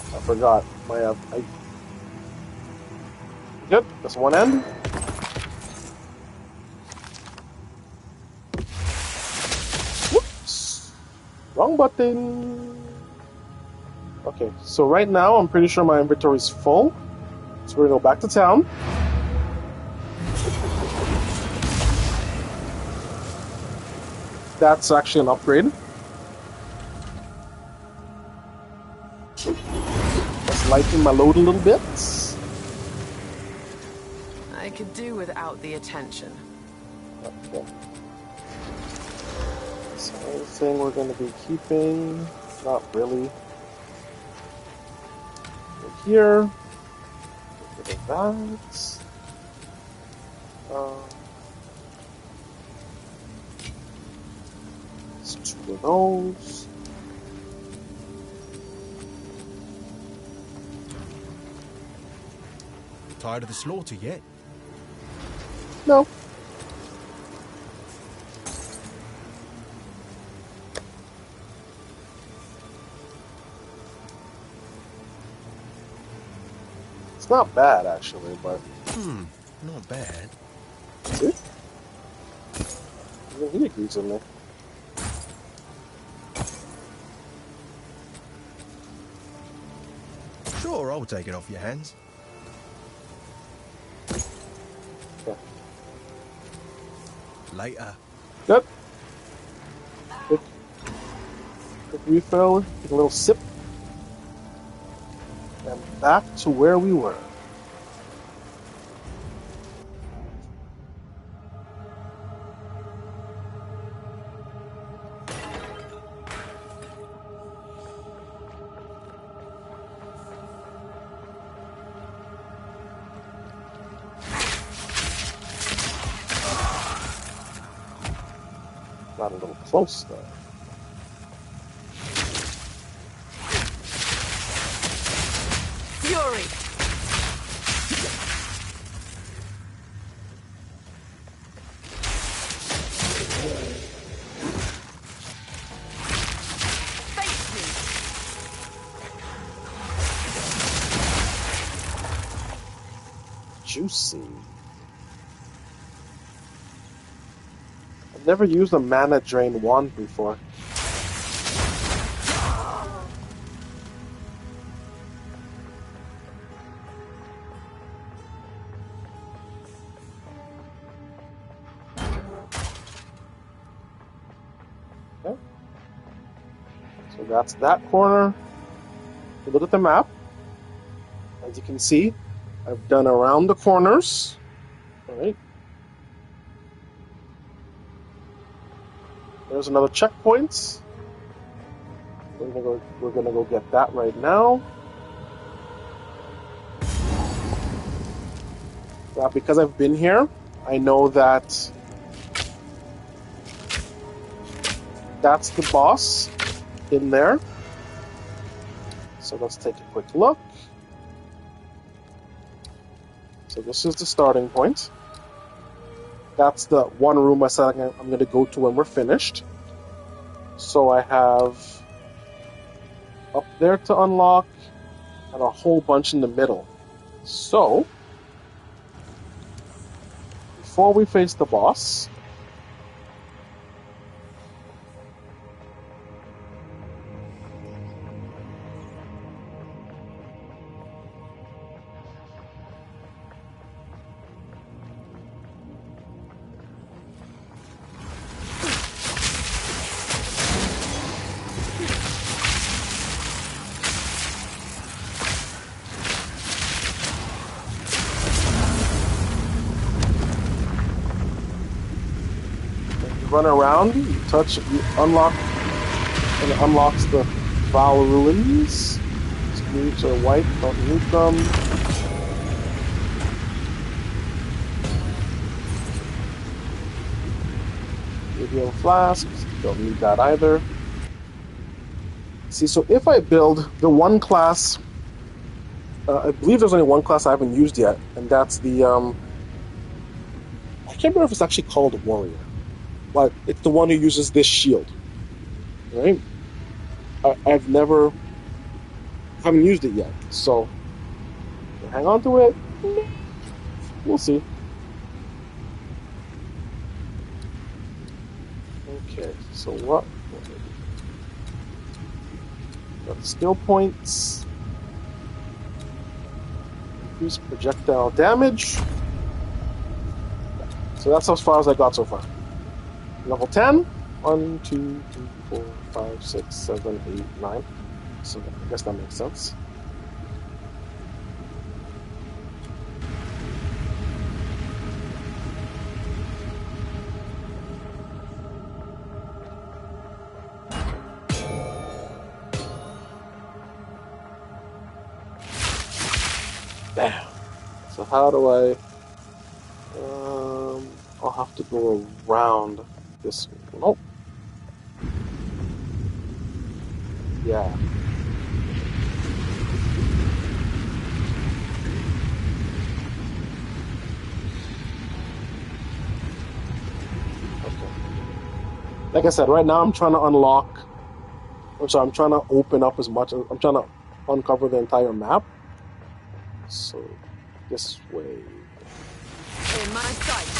I forgot my Good, that's one end. Whoops. Wrong button. Okay, so right now I'm pretty sure my inventory is full. So we're gonna go back to town. That's actually an upgrade. Let's lighten my load a little bit. I could do without the attention. Okay. So anything we're going to be keeping? Not really. Over here. Get rid of that. Let's 2 of those. Tired of the slaughter yet? No. It's not bad, actually, but... Not bad. See? Even he agrees with me. Sure, I'll take it off your hands. Okay. Later. Good. Quick refill, take a little sip. And back to where we were. Got a little close there. Fury! Face me! Juicy. I've never used a mana drain wand before. Okay. So that's that corner. If you look at the map, as you can see, I've done around the corners. All right. There's another checkpoint. We're gonna go get that right now. Now, because I've been here, I know that that's the boss in there. So let's take a quick look. So this is the starting point. That's the one room I said I'm going to go to when we're finished. So I have up there to unlock and a whole bunch in the middle. So, before we face the boss, run around, you touch, you unlock, and it unlocks the Val Ruins. Screens are white, don't need them. Radial flasks, don't need that either. See, so if I build the one class, I believe there's only one class I haven't used yet, and that's the, I can't remember if it's actually called Warrior. But it's the one who uses this shield, right? I've never, haven't used it yet, so hang on to it. We'll see. Okay, so what? Got the skill points. Increase projectile damage. So that's as far as I got so far. Level 10. 1, 2, 3, 4, 5, 6, 7, 8, 9. So I guess that makes sense. Bam. So how do I... I'll have to go around this one. Oh. Yeah. Okay. Like I said, right now I'm trying to unlock... I'm sorry, I'm trying to open up as much... I'm trying to uncover the entire map. So, this way. In my sight.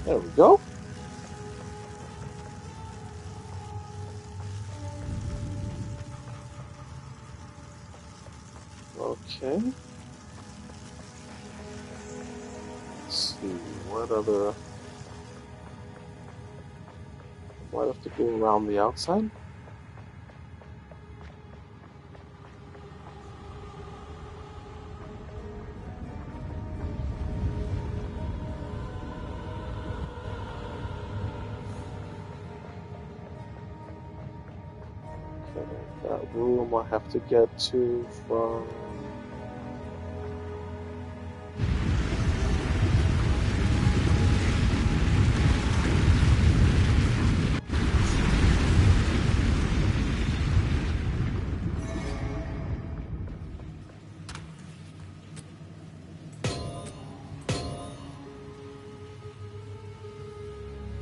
There we go. Okay. Let's see, what other... Might have to go around the outside. That room I have to get to from...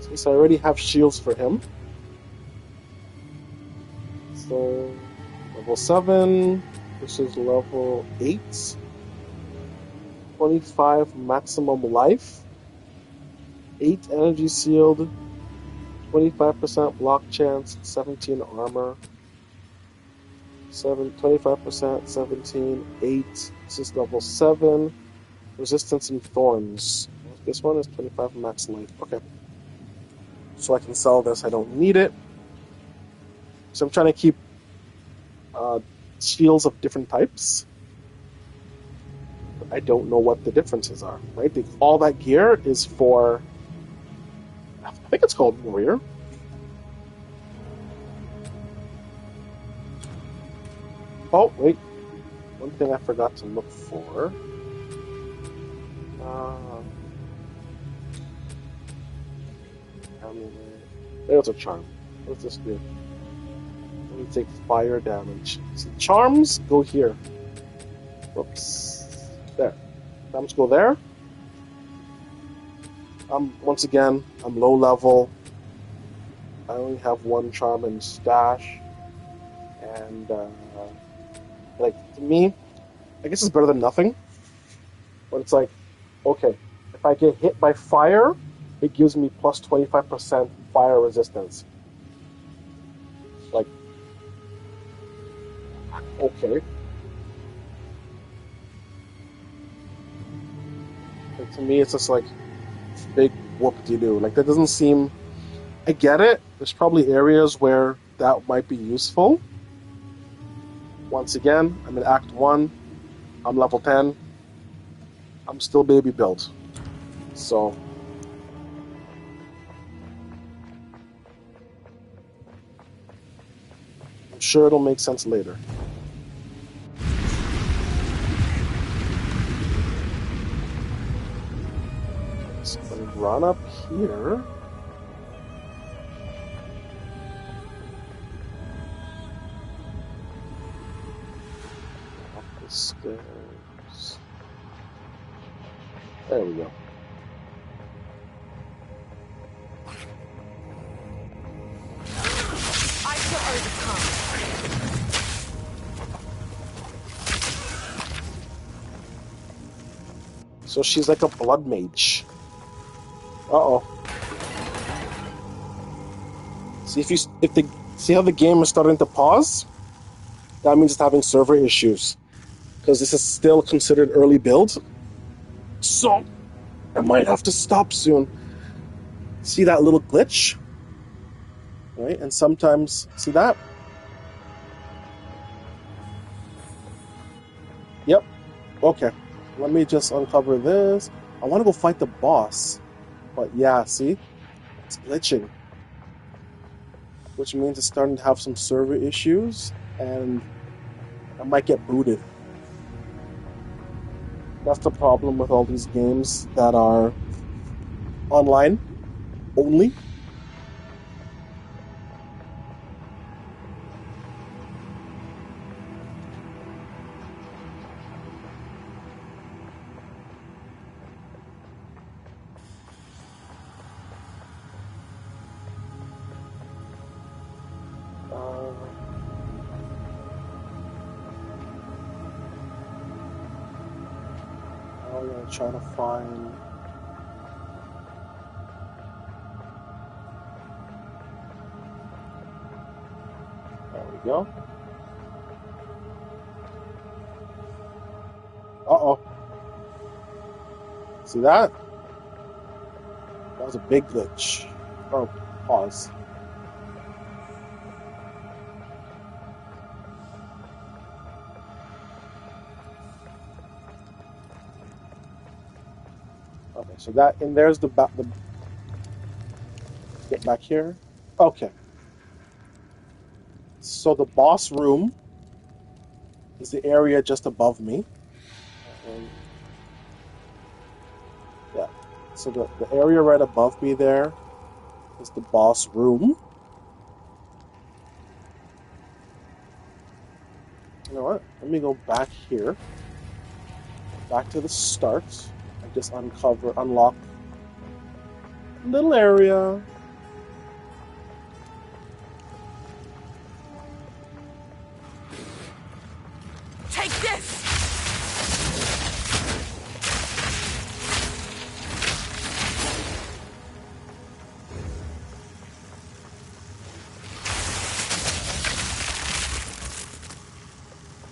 Since I already have shields for him. So, level 7, this is level 8, 25 maximum life, 8 energy sealed, 25% block chance, 17 armor, 25%, 17, 8, this is level 7, resistance and thorns. This one is 25 max life, okay. So I can sell this, I don't need it. So I'm trying to keep shields of different types. But I don't know what the differences are, right? All that gear is for... I think it's called Warrior. Oh, wait. One thing I forgot to look for. There's a charm. What's this do? Let me take fire damage. See, charms go here. Whoops. There. I'm just go there. Once again, I'm low level. I only have one charm in stash, and like to me, I guess it's better than nothing. But it's like, okay, if I get hit by fire, it gives me plus 25% fire resistance. Like, okay. Like, to me, it's just like big whoop-de-doo. Like, that doesn't seem. I get it. There's probably areas where that might be useful. Once again, I'm in Act 1. I'm level 10. I'm still baby built. So. I'm sure it'll make sense later. So I'm going to run up here. Up the stairs. There we go. I shall overcome. So she's like a blood mage. Uh-oh. See how the game is starting to pause? That means it's having server issues. Because this is still considered early build. So I might have to stop soon. See that little glitch? Right? And sometimes see that? Yep. Okay. Let me just uncover this. I want to go fight the boss. But yeah, see? It's glitching. Which means it's starting to have some server issues, and I might get booted. That's the problem with all these games that are online only. I'm gonna try to find. There we go. Uh-oh. See that? That was a big glitch. Oh, pause. Okay, so that, and there's the get back here. Okay. So the boss room is the area just above me. Yeah. So the area right above me there is the boss room. You know what? Let me go back here. Back to the start. I just unlock a little area. Take this!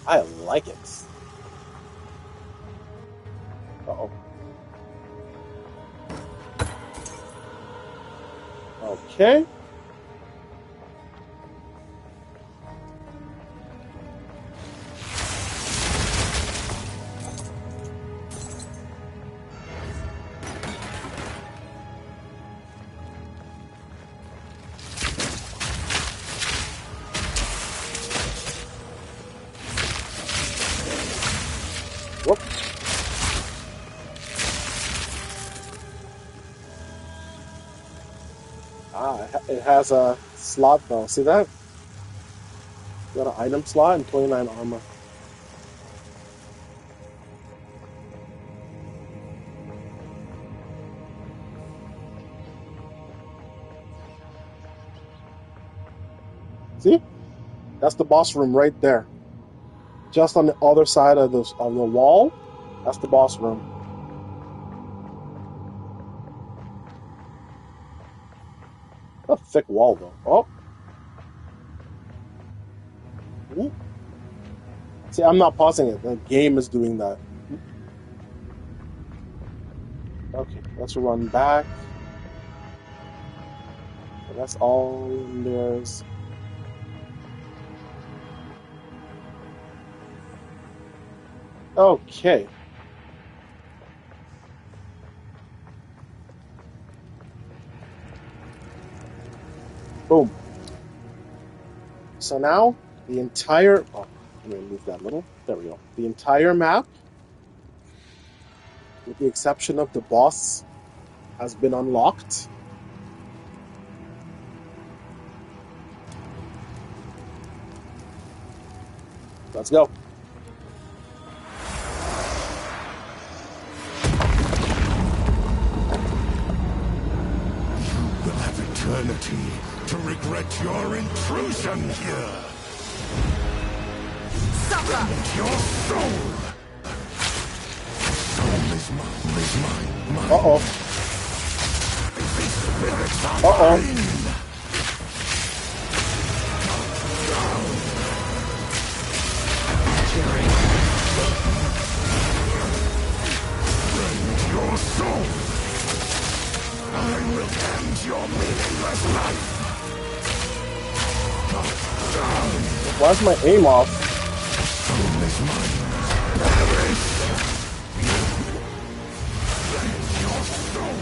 I like it. Uh-oh. Okay. Whoop. It has a slot though. See that? Got an item slot and 29 armor. See? That's the boss room right there. Just on the other side of the wall, that's the boss room. A thick wall, though. Oh. Ooh. See, I'm not pausing it. The game is doing that. Okay, let's run back. So that's all there's. Okay. Boom. So now the entire. Oh, I'm going to move that a little. There we go. The entire map, with the exception of the boss, has been unlocked. Let's go. You will have eternity to regret your intrusion here. Suffer! Your soul. Soul is mine. Uh-oh. Spirits are Uh-oh. mine. Bring your soul. I will end your meaningless life. Why's my aim off? Soul is mine. Perish. Your soul.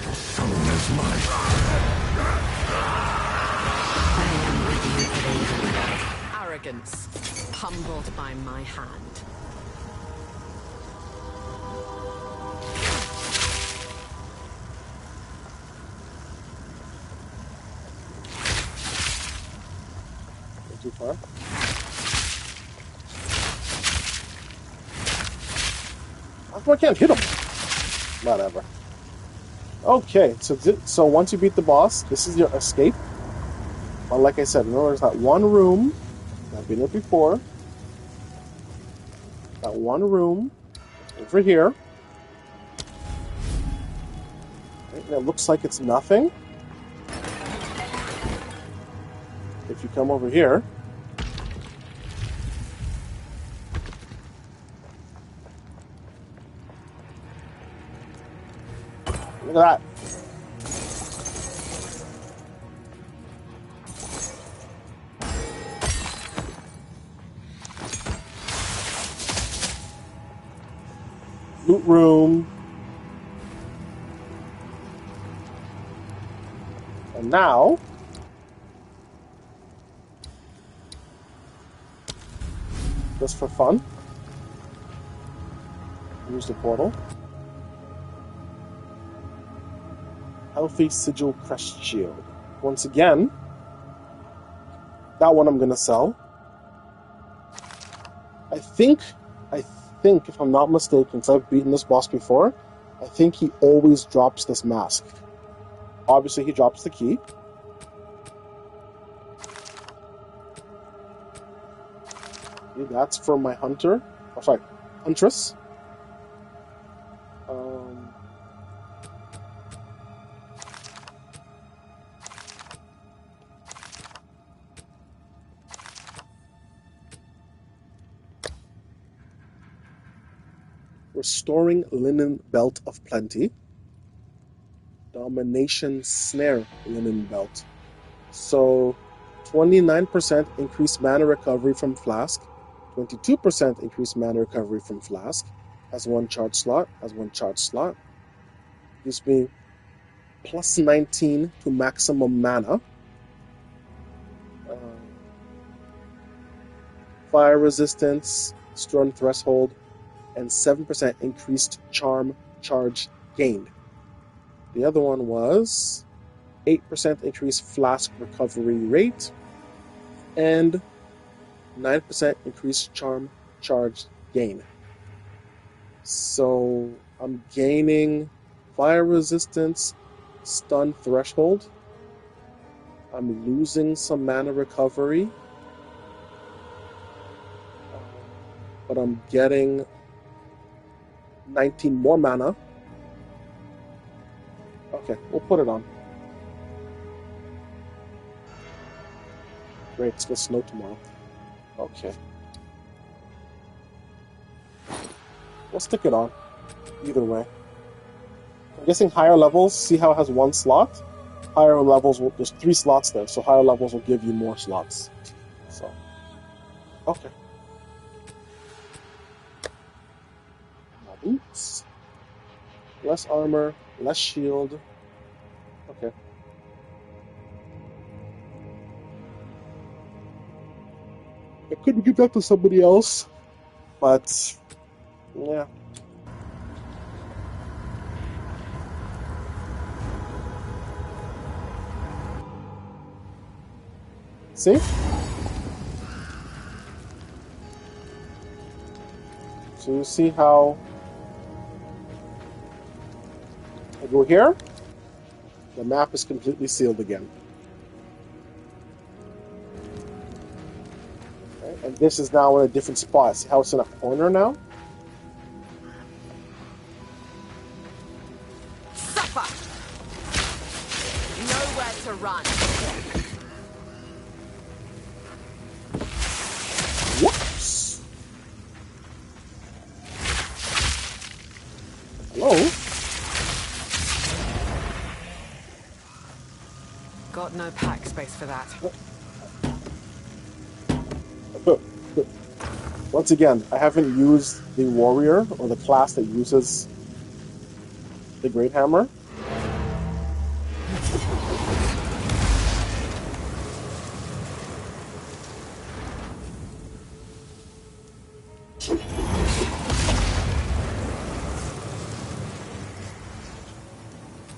Your soul is mine. Arrogance, humbled by my hand. Too far. How come I can't hit him? Whatever. Okay, so once you beat the boss, this is your escape. But like I said, remember there's that one room. I've been here before. That one room over here. Right, and it looks like it's nothing. If you come over here, look at that. Loot room. And now, just for fun, use the portal. Healthy Sigil Crest Shield. Once again, that one I'm going to sell. I think, if I'm not mistaken, because I've beaten this boss before, I think he always drops this mask. Obviously, he drops the key. Okay, that's for my hunter. Oh, sorry, huntress. Restoring Linen Belt of Plenty. Domination Snare Linen Belt. So 29% increased mana recovery from Flask, 22% increased mana recovery from Flask, has one charge slot, gives me plus 19 to maximum mana. Fire resistance, storm threshold, and 7% increased charm charge gained. The other one was 8% increased flask recovery rate and 9% increased charm charge gain. So I'm gaining fire resistance, stun threshold, I'm losing some mana recovery. But I'm getting 19 more mana. Okay, we'll put it on. Great, it's gonna snow tomorrow. Okay. We'll stick it on. Either way. I'm guessing higher levels, see how it has one slot? Higher levels, there's 3 slots there, so higher levels will give you more slots. So, okay. My boots. Less armor, less shield. Okay. I could give that to somebody else, but yeah. See? So you see how I go here? The map is completely sealed again. Okay, and this is now in a different spot. See how it's in a corner now? Suffer! Nowhere to run. Whoops! Hello? Got no pack space for that. Once again, I haven't used the warrior or the class that uses the Great Hammer.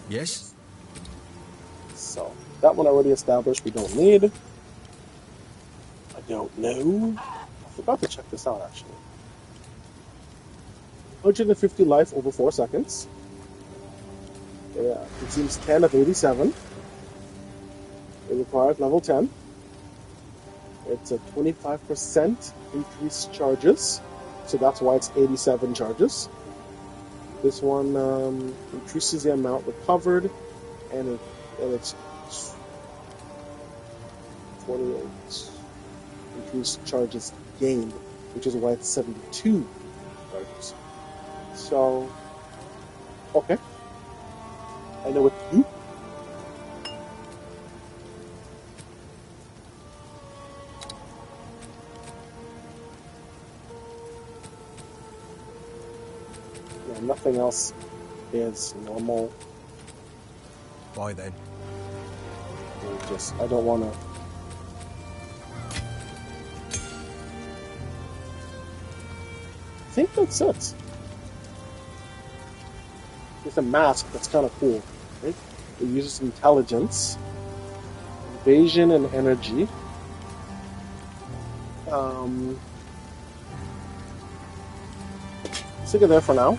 Yes? So, that one already established we don't need. I don't know. I forgot to check this out, actually. 150 life over 4 seconds. Yeah, consumes 10 of 87. It requires level 10. It's a 25% increased charges, so that's why it's 87 charges. This one increases the amount recovered, and it's 28 increased charges gained, which is why it's 72 charges. So, okay. I know what to do. Yeah, nothing else is normal. Why then? I don't want to. I think that's it. With a mask, that's kind of cool. Right? It uses intelligence, evasion, and energy. Stick it there for now.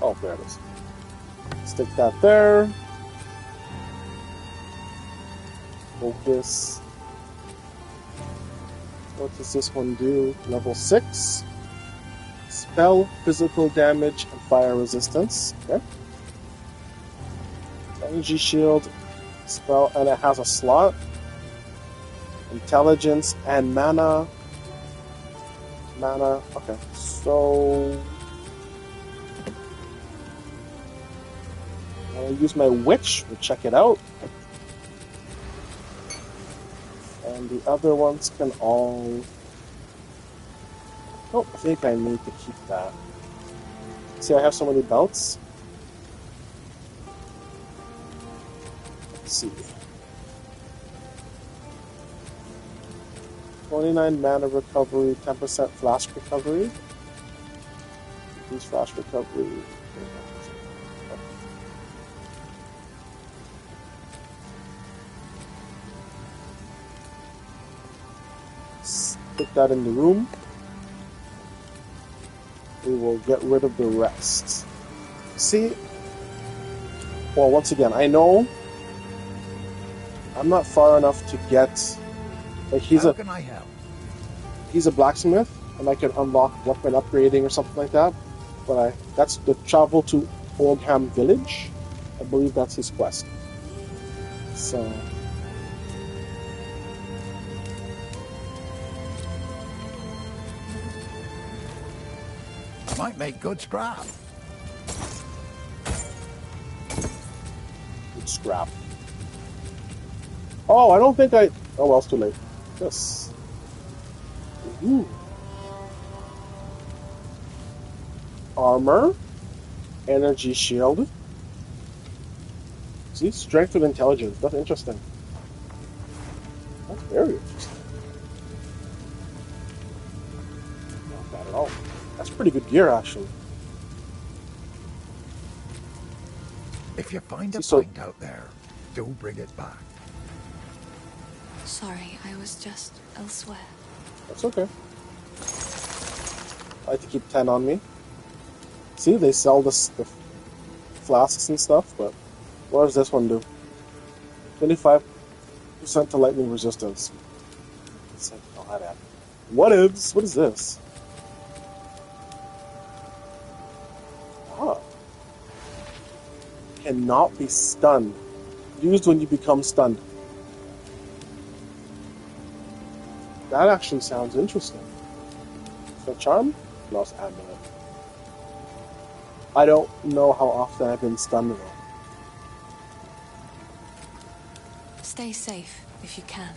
Oh, there it is. Stick that there. Focus. What does this one do? Level 6. Spell, physical damage, and fire resistance. Okay. Energy shield, spell, and it has a slot. Intelligence and mana. Okay. So I'll use my witch. We'll check it out. And the other ones can all... I don't think I need to keep that. See, I have so many belts. Let's see. 29 mana recovery, 10% flash recovery. Increase flash recovery. Stick that in the room. We will get rid of the rest. See, well, once again, I know I'm not far enough to get. Like How can I help? He's a blacksmith, and I can unlock weapon upgrading or something like that. But that's the travel to Oldham Village. I believe that's his quest. So. Might make good scrap. Good scrap. Oh, I don't think I. Oh, well, it's too late. Yes. Ooh. Armor. Energy shield. See, strength and intelligence. That's interesting. That's very interesting. Not bad at all. That's pretty good gear, actually. If you find a So- pint out there, do bring it back. Sorry, I was just elsewhere. That's okay. I like to keep 10 on me. See, they sell the flasks and stuff, but what does this one do? 25% to lightning resistance. It's like, oh, that. What is this? Ah. Cannot be stunned. Used when you become stunned. That actually sounds interesting. So charm? Lost amulet. I don't know how often I've been stunned though. Stay safe if you can.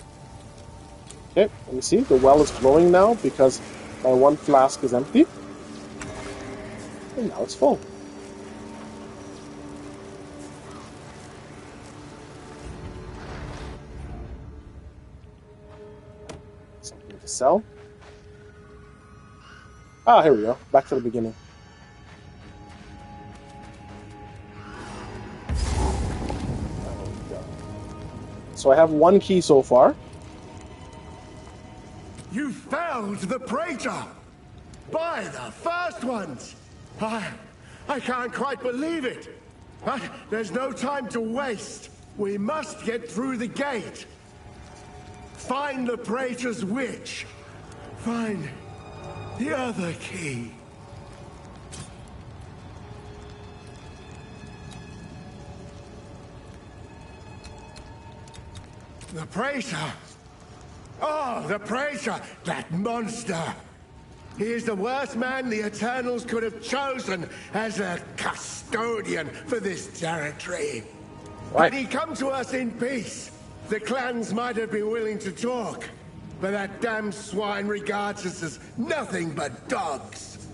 Okay, let me see. The well is glowing now because my one flask is empty. And now it's full. Something to sell. Ah, here we go. Back to the beginning. There we go. So I have one key so far. You felled the Praetor! By the first ones! I can't quite believe it! But there's no time to waste. We must get through the gate. Find the Praetor's witch. Find the other key. The Praetor! Oh, the Praetor! That monster! He is the worst man the Eternals could have chosen as a custodian for this territory. Right. Had he come to us in peace, the clans might have been willing to talk. But that damn swine regards us as nothing but dogs.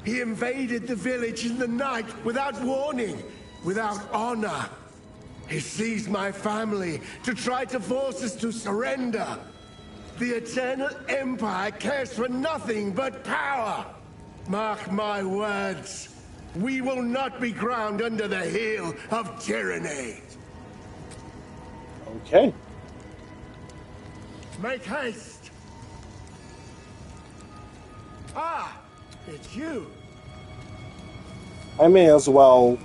He invaded the village in the night without warning, without honor. He seized my family to try to force us to surrender. The Eternal Empire cares for nothing but power. Mark my words. We will not be ground under the heel of tyranny. Okay. Make haste. Ah, it's you. I may as well.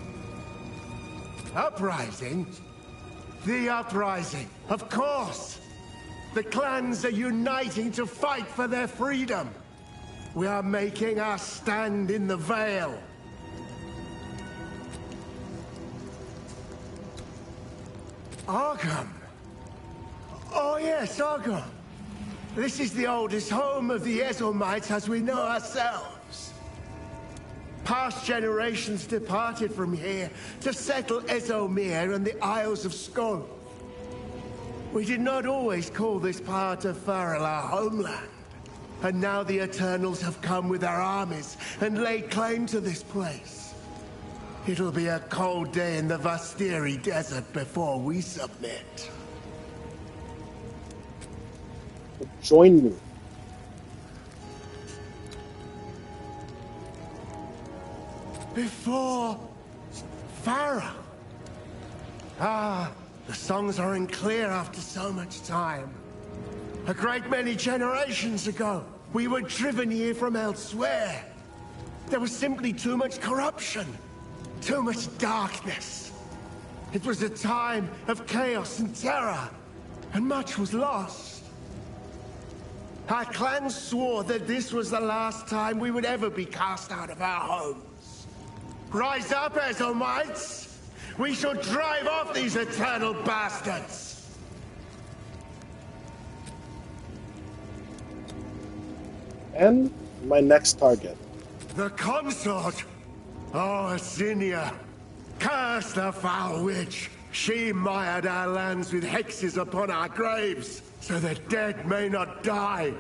Uprising? The uprising, of course. The clans are uniting to fight for their freedom. We are making our stand in the Vale. Arkham. Oh yes, Arkham. This is the oldest home of the Ezelmites as we know ourselves. Past generations departed from here to settle Ezomir and the Isles of Skon. We did not always call this part of Farrell our homeland. And now the Eternals have come with their armies and laid claim to this place. It'll be a cold day in the Vastiri Desert before we submit. Join me. Before Farrell. Ah, the songs aren't clear after so much time. A great many generations ago, we were driven here from elsewhere. There was simply too much corruption. Too much darkness. It was a time of chaos and terror, and much was lost. Our clan swore that this was the last time we would ever be cast out of our homes. Rise up, Ezomites! We shall drive off these eternal bastards! And my next target. The consort! Oh, Asinia! Curse the foul witch! She mired our lands with hexes upon our graves, so the dead may not die.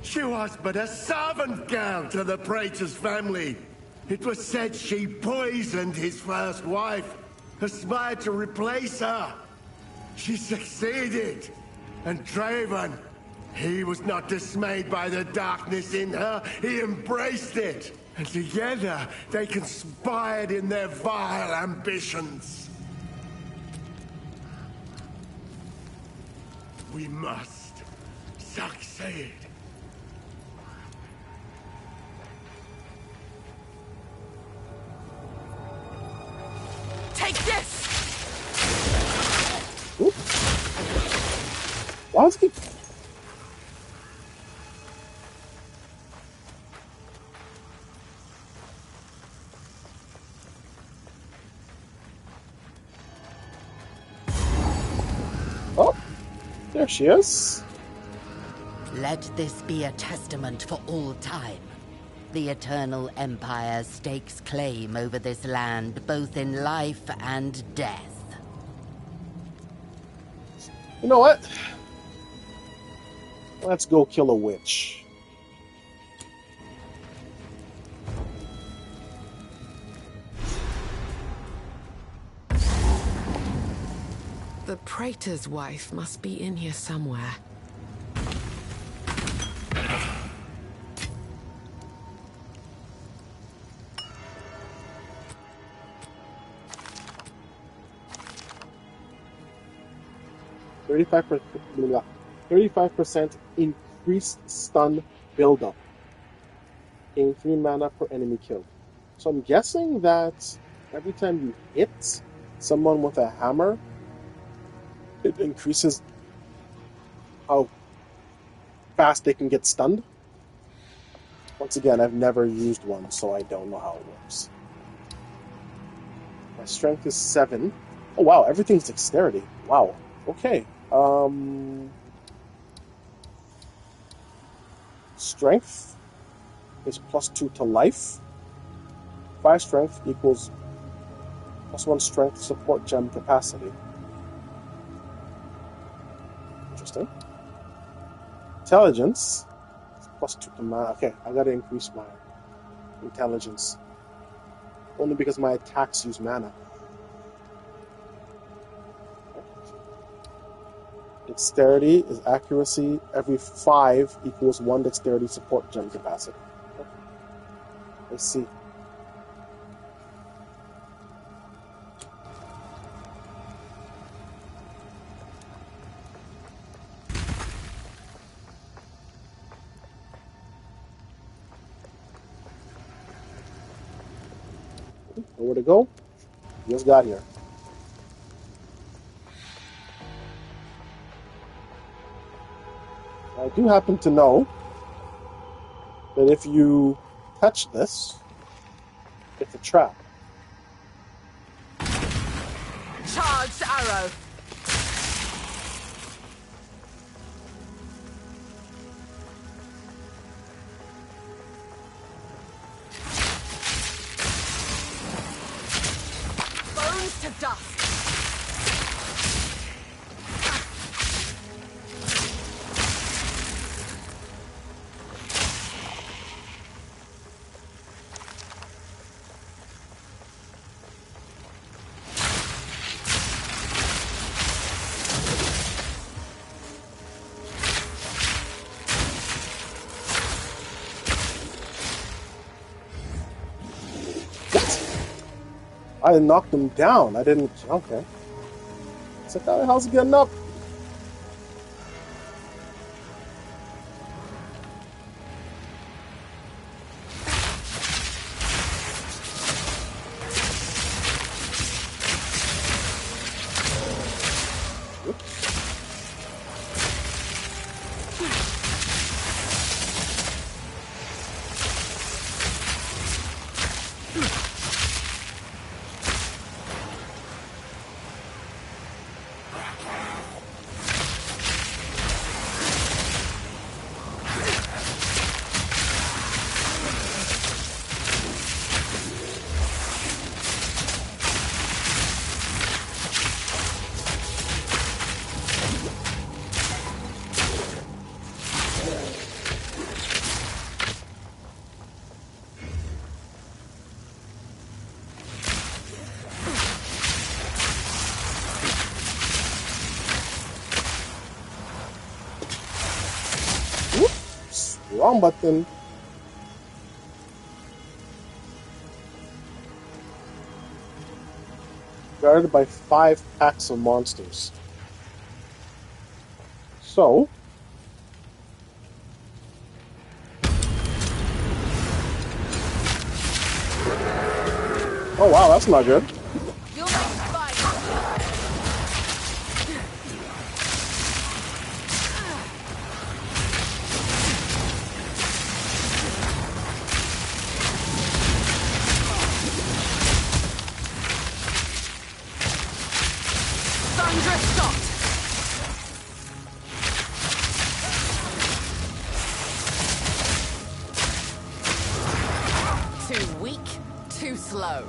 She was but a servant girl to the Praetor's family. It was said she poisoned his first wife, aspired to replace her. She succeeded, and Draven, he was not dismayed by the darkness in her, he embraced it. And together, they conspired in their vile ambitions. We must succeed. Take this! Oop. Why was he... Oh, there she is. Let this be a testament for all time. The Eternal Empire stakes claim over this land, both in life and death. You know what? Let's go kill a witch. The Praetor's wife must be in here somewhere. Blah, 35% increased stun buildup. Gain 3 mana per enemy killed. So I'm guessing that every time you hit someone with a hammer, it increases how fast they can get stunned. Once again, I've never used one, so I don't know how it works. My strength is 7. Oh wow, everything's dexterity. Wow. Okay. Strength is +2 to life. 5 strength equals +1 strength support gem capacity. Interesting. Intelligence is +2 to mana. Okay, I gotta increase my intelligence. Only because my attacks use mana. Dexterity is accuracy. Every 5 equals 1 dexterity support gem capacity. Okay. Let's see. Nowhere to go. Just got here. I do happen to know that if you touch this, it's a trap. Charged arrow! Bones to dust! I knocked him down. I didn't... Okay. It's like, how's he getting up? Whoops, wrong button. Guarded by 5 packs of monsters. So, oh wow, that's not good. You'll make fight. Thunder stopped. Too weak, too slow.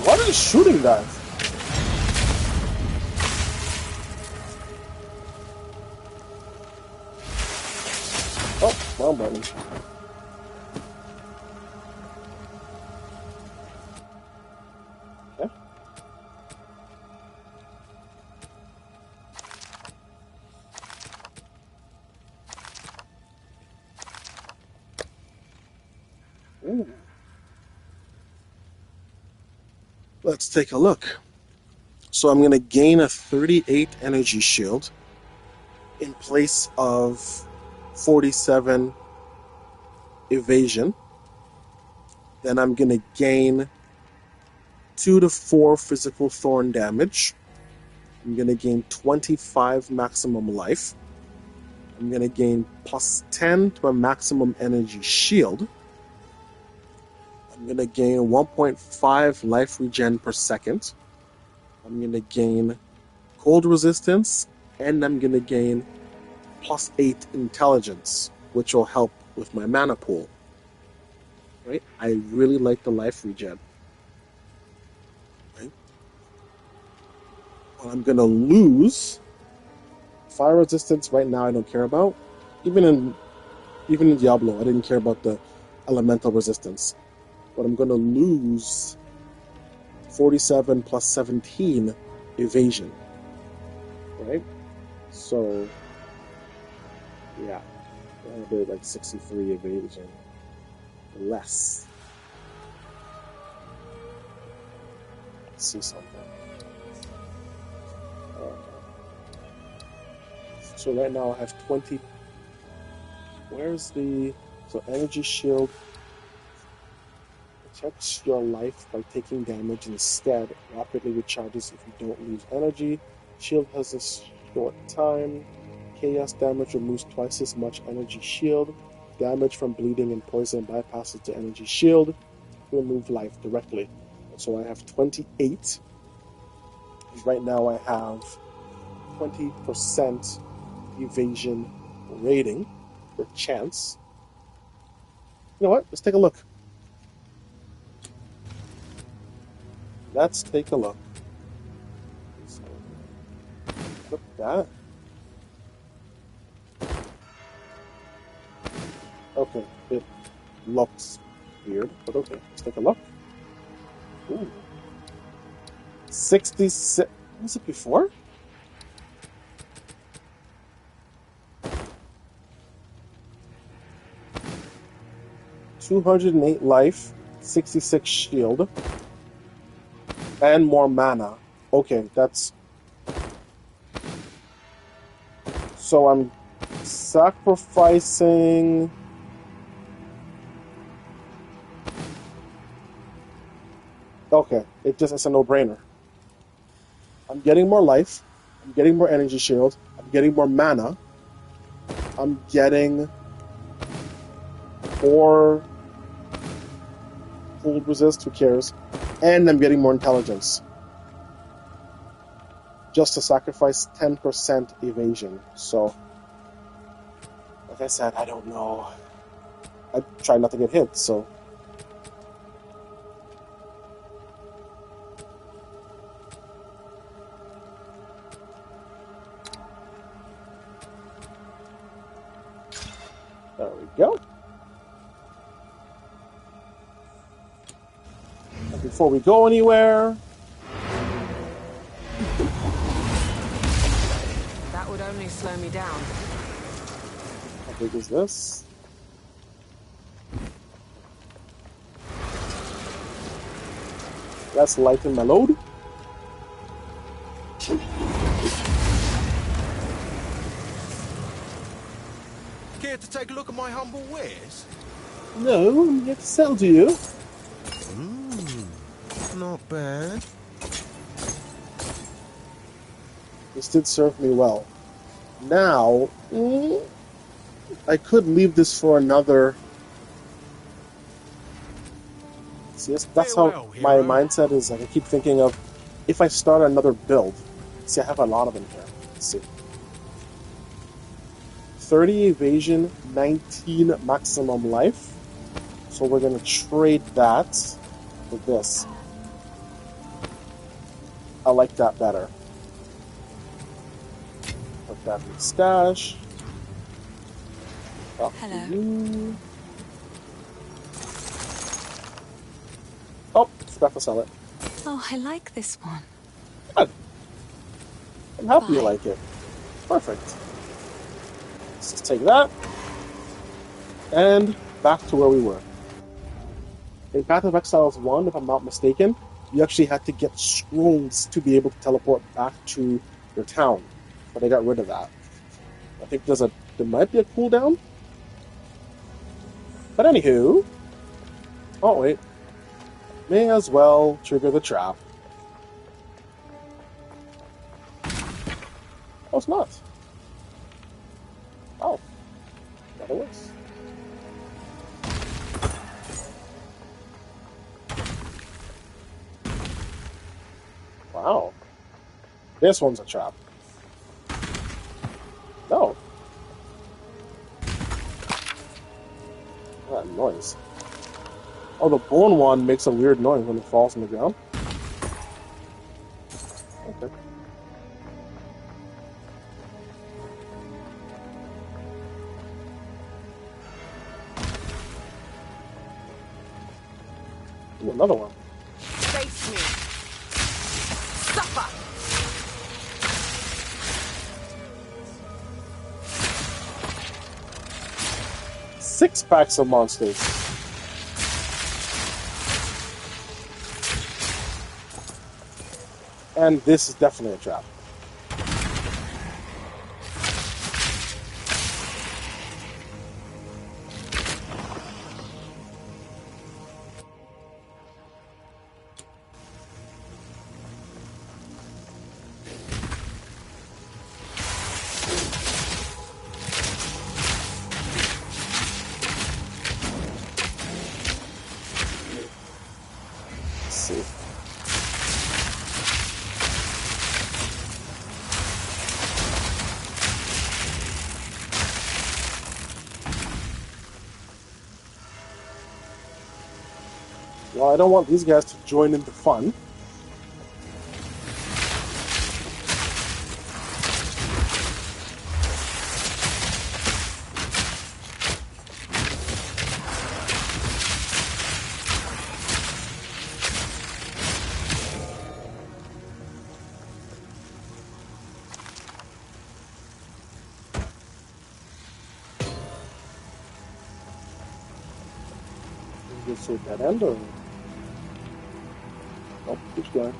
What is shooting that? Oh, wrong button. Okay. Ooh. Let's take a look. So I'm going to gain a 38 energy shield in place of 47 evasion. Then I'm going to gain 2 to 4 physical thorn damage. I'm going to gain 25 maximum life. I'm going to gain plus 10 to a maximum energy shield. I'm going to gain 1.5 life regen per second. I'm going to gain cold resistance, and I'm going to gain plus 8 intelligence, which will help with my mana pool. Right? I really like the life regen. Right? Well, I'm going to lose fire resistance right now. I don't care about. Even in Diablo, I didn't care about the elemental resistance. But I'm going to lose 47 plus 17 evasion. Right? So, yeah. I did like 63 evasion. Less. Let's see something. So right now I have 20. Where's the... So energy shield protects your life by taking damage instead. Rapidly recharges if you don't lose energy. Shield has a short time. Chaos damage removes twice as much energy shield. Damage from bleeding and poison bypasses the energy shield. Remove life directly. So I have 28. Right now I have 20% evasion rating or chance. You know what? Let's take a look. Let's take a look. Look at that. Okay, it looks weird, but okay, let's take a look. Ooh. 66. What was it before? $208 life, 66 shield, and more mana. Okay, that's... So I'm sacrificing Okay, it's a no-brainer. I'm getting more life. I'm getting more energy shield. I'm getting more mana. I'm getting more cold resist, who cares? And I'm getting more intelligence. Just to sacrifice 10% evasion. So, like I said, I don't know. I try not to get hit, so... There we go. And before we go anywhere... That would only slow me down. How big is this? Let's lighten my load. Care to take a look at my humble wares? No, I'm here to sell to you. Not bad. This did serve me well. Now, I could leave this for another... See, that's how my mindset is. Like, I keep thinking of, if I start another build... See, I have a lot of them here. Let's see. 30 evasion, 19 maximum life. So we're going to trade that for this. I like that better. Put that in the stash. Hello. Oh, forgot to sell it. Oh, I like this one. Good. I'm happy you like it. Perfect. Let's just take that. And back to where we were. In Path of Exiles 1, if I'm not mistaken, you actually had to get scrolls to be able to teleport back to your town. But they got rid of that. I think there might be a cooldown. But anywho... Oh, wait. May as well trigger the trap. Oh, it's not. Oh. That works. Wow. This one's a trap. No. That noise. Oh, the bone one makes a weird noise when it falls on the ground. Okay. Ooh, another one. Face me. Suffer. 6 packs of monsters. And this is definitely a trap. Let's see. Well, I don't want these guys to join in the fun. Is this a dead end or... Nope, keeps going.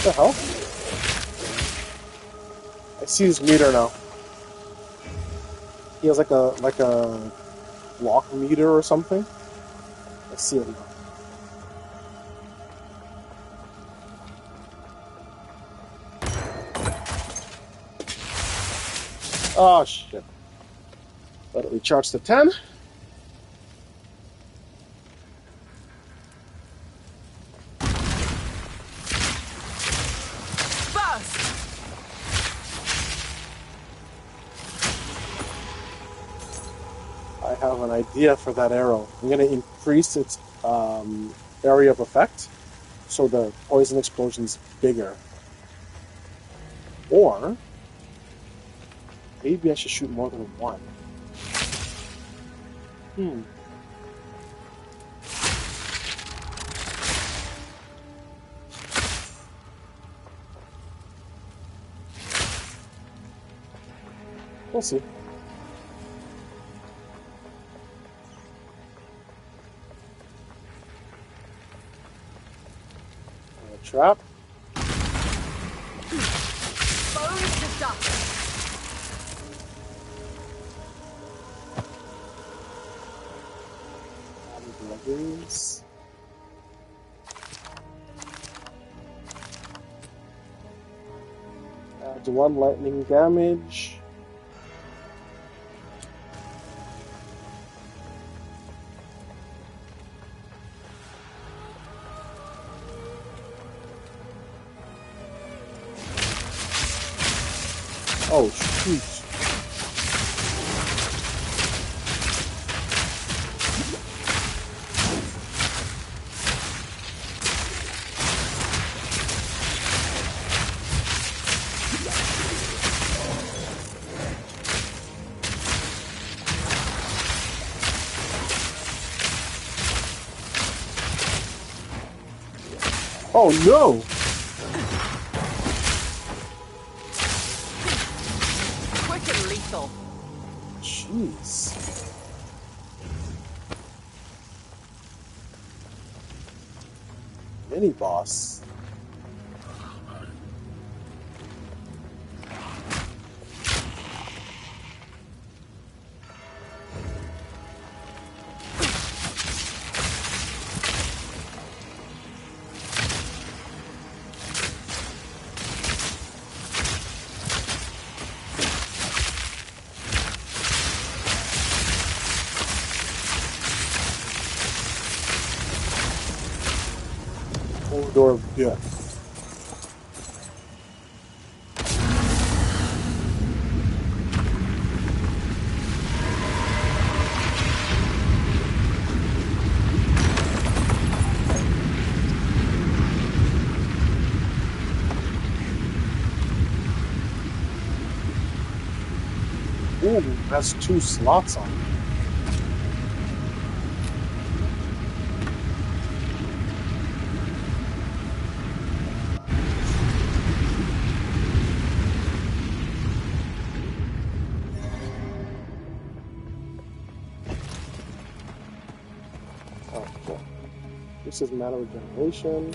the hell? I see his meter now. He has like a block meter or something. I see it now. Oh shit. Let it recharge to 10. I have an idea for that arrow. I'm going to increase its area of effect so the poison explosion's bigger. Or maybe I should shoot more than one. We'll see. Trap. Leggings. Add 1 lightning damage. Oh, shoot. Oh, no! Lethal. Jeez. Mini boss. Corridor of Death. Ooh, has 2 slots on it. Okay. This is mana regeneration.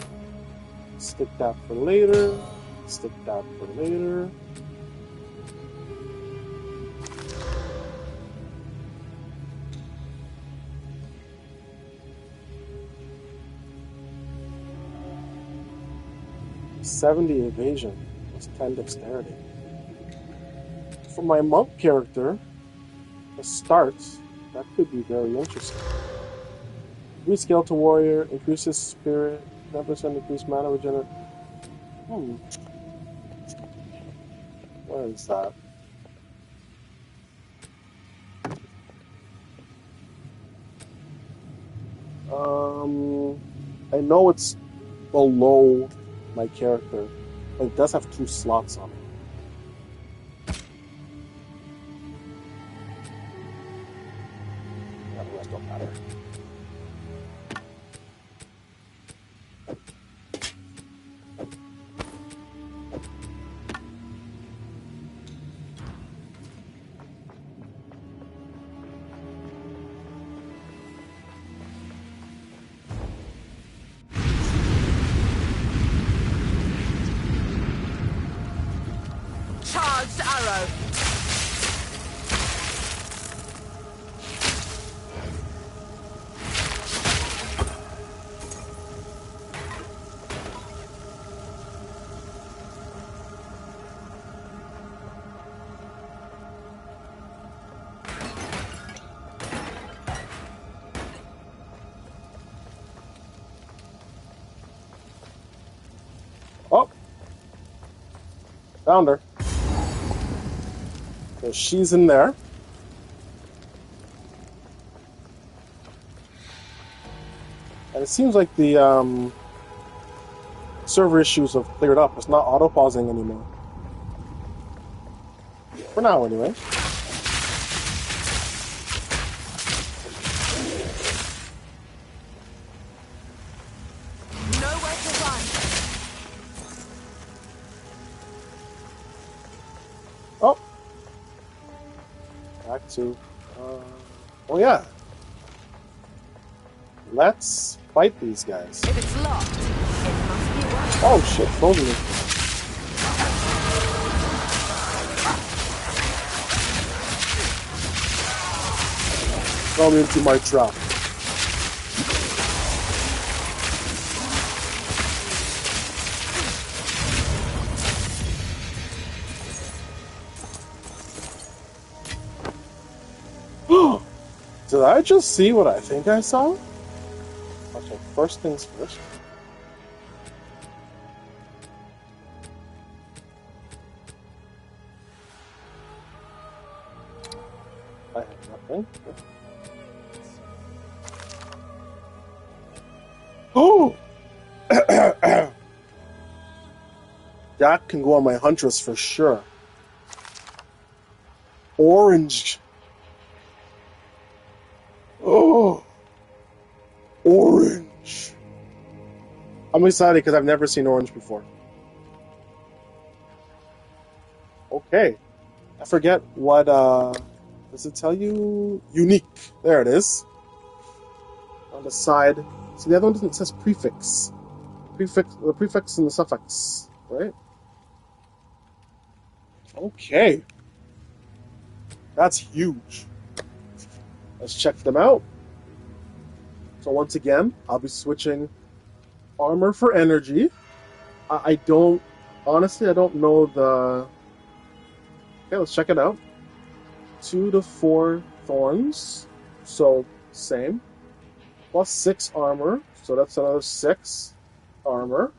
Stick that for later. Stick that for later. '70 evasion plus 10 dexterity. For my monk character, the start, that could be very interesting. Rescale to warrior, increases spirit, 10% increased mana regeneration. Where is that? I know it's below my character, but it does have 2 slots on it. Yeah, the rest don't matter. Found her. So she's in there. And it seems like the server issues have cleared up. It's not auto-pausing anymore. For now, anyway. Nowhere to run. Oh. Back to... oh, yeah. Let's fight these guys. If it's locked, it must be working. Oh, shit. Frozen me. Throw me into my trap. Did I just see what I think I saw? Okay, first things first. I have nothing. Oh! That can go on my Huntress for sure. Orange. Oh! Orange. I'm excited because I've never seen orange before. Okay. I forget what, does it tell you? Unique. There it is. On the side. So the other one doesn't, it says prefix. The prefix and the suffix, right? Okay. That's huge. Let's check them out. So once again, I'll be switching armor for energy. I don't... Honestly, I don't know the... Okay, let's check it out. 2 to 4 thorns. So, same. Plus 6 armor. So that's another 6 armor.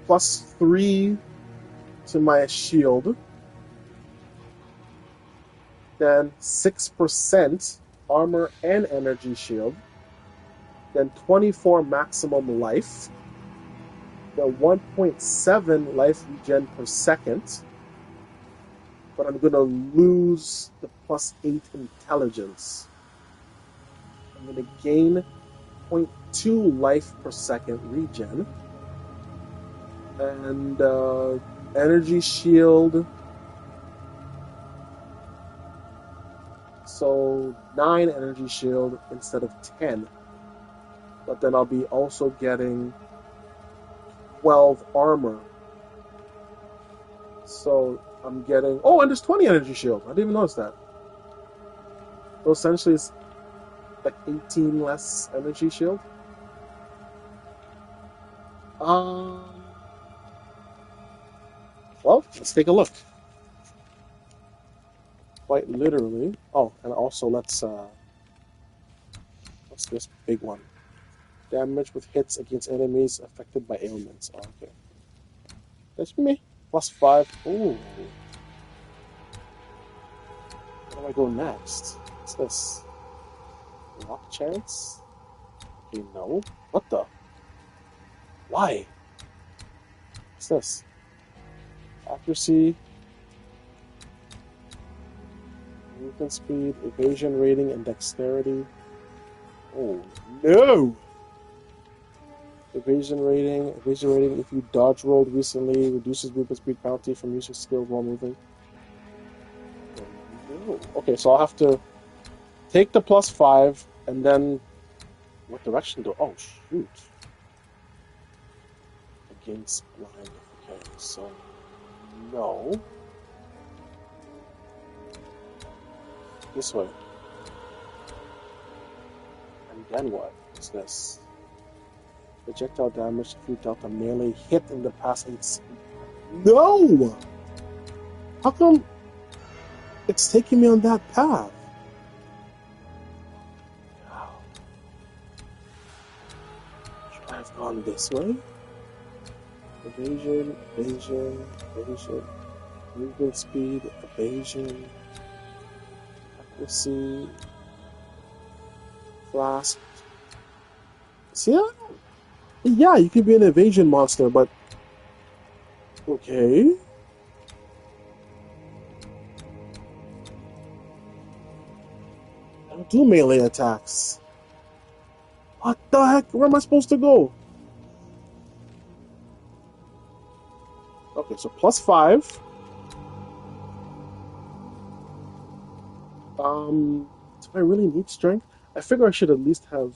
Plus 3 to my shield. Then 6% armor and energy shield. Then 24 maximum life. Then 1.7 life regen per second. But I'm going to lose the plus 8 intelligence. I'm going to gain 0.2 life per second regen. And energy shield. So 9 energy shield instead of 10. But then I'll be also getting 12 armor. So I'm getting... Oh, and there's 20 energy shield. I didn't even notice that. So essentially it's like 18 less energy shield. Well, let's take a look. Quite literally. Oh, and also let's what's this big one? Damage with hits against enemies affected by ailments. Oh, okay. That's me. Plus 5. Ooh. Where do I go next? What's this? Lock chance? Okay, no. What the? Why? What's this? Accuracy. Movement speed, evasion rating, and dexterity. Oh, no! Evasion rating if you dodge rolled recently, reduces movement speed penalty from using skills while moving. Oh, okay, so I'll have to take the plus 5, and then... What direction do... Oh, shoot. Against blind. Okay, so... No. This way. And then what? What's this? Projectile damage if you dealt a melee hit in the past 8... No! How come it's taking me on that path? Should I have gone this way? Evasion, evasion, evasion. Movement speed, evasion. Accuracy. Flask. See, yeah, you could be an evasion monster, but okay. I don't do melee attacks. What the heck? Where am I supposed to go? Okay, so +5. Do I really need strength? I figure I should at least have.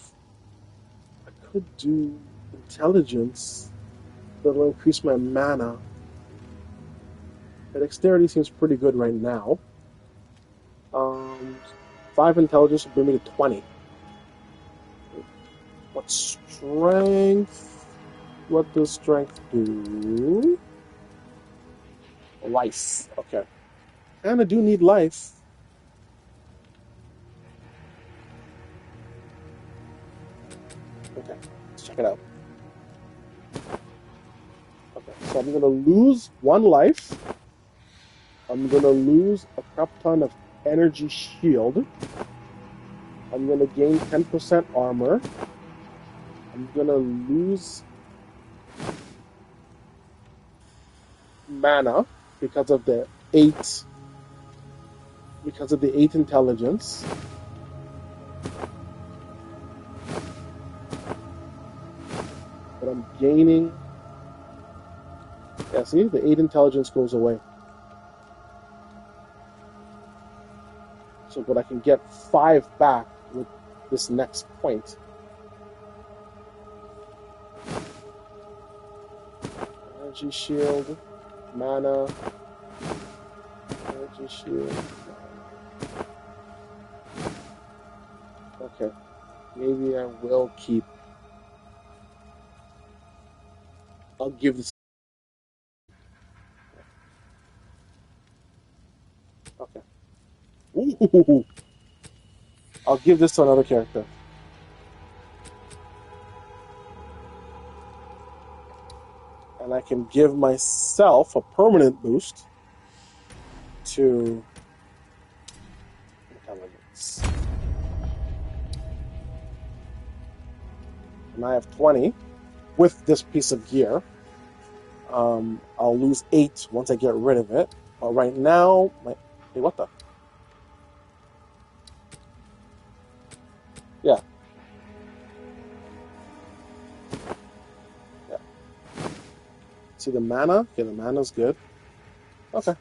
I could do intelligence. That'll increase my mana. My dexterity seems pretty good right now. 5 intelligence will bring me to 20. What strength? What does strength do? Life. Okay. Kinda do need life. Okay, let's check it out. Okay, so I'm gonna lose 1 life. I'm gonna lose a crap ton of energy shield. I'm gonna gain 10% armor. I'm gonna lose mana because of the 8 intelligence. But I'm gaining. Yeah, see, the 8 intelligence goes away. So, but I can get 5 back with this next point. Energy shield, mana, energy shield. Okay, maybe I will keep. I'll give this. Okay. Ooh. I'll give this to another character. And I can give myself a permanent boost to intelligence. And I have 20 with this piece of gear. I'll lose 8 once I get rid of it. But right now, hey, what the? Yeah. Yeah. See the mana? Okay, the mana's good. Okay.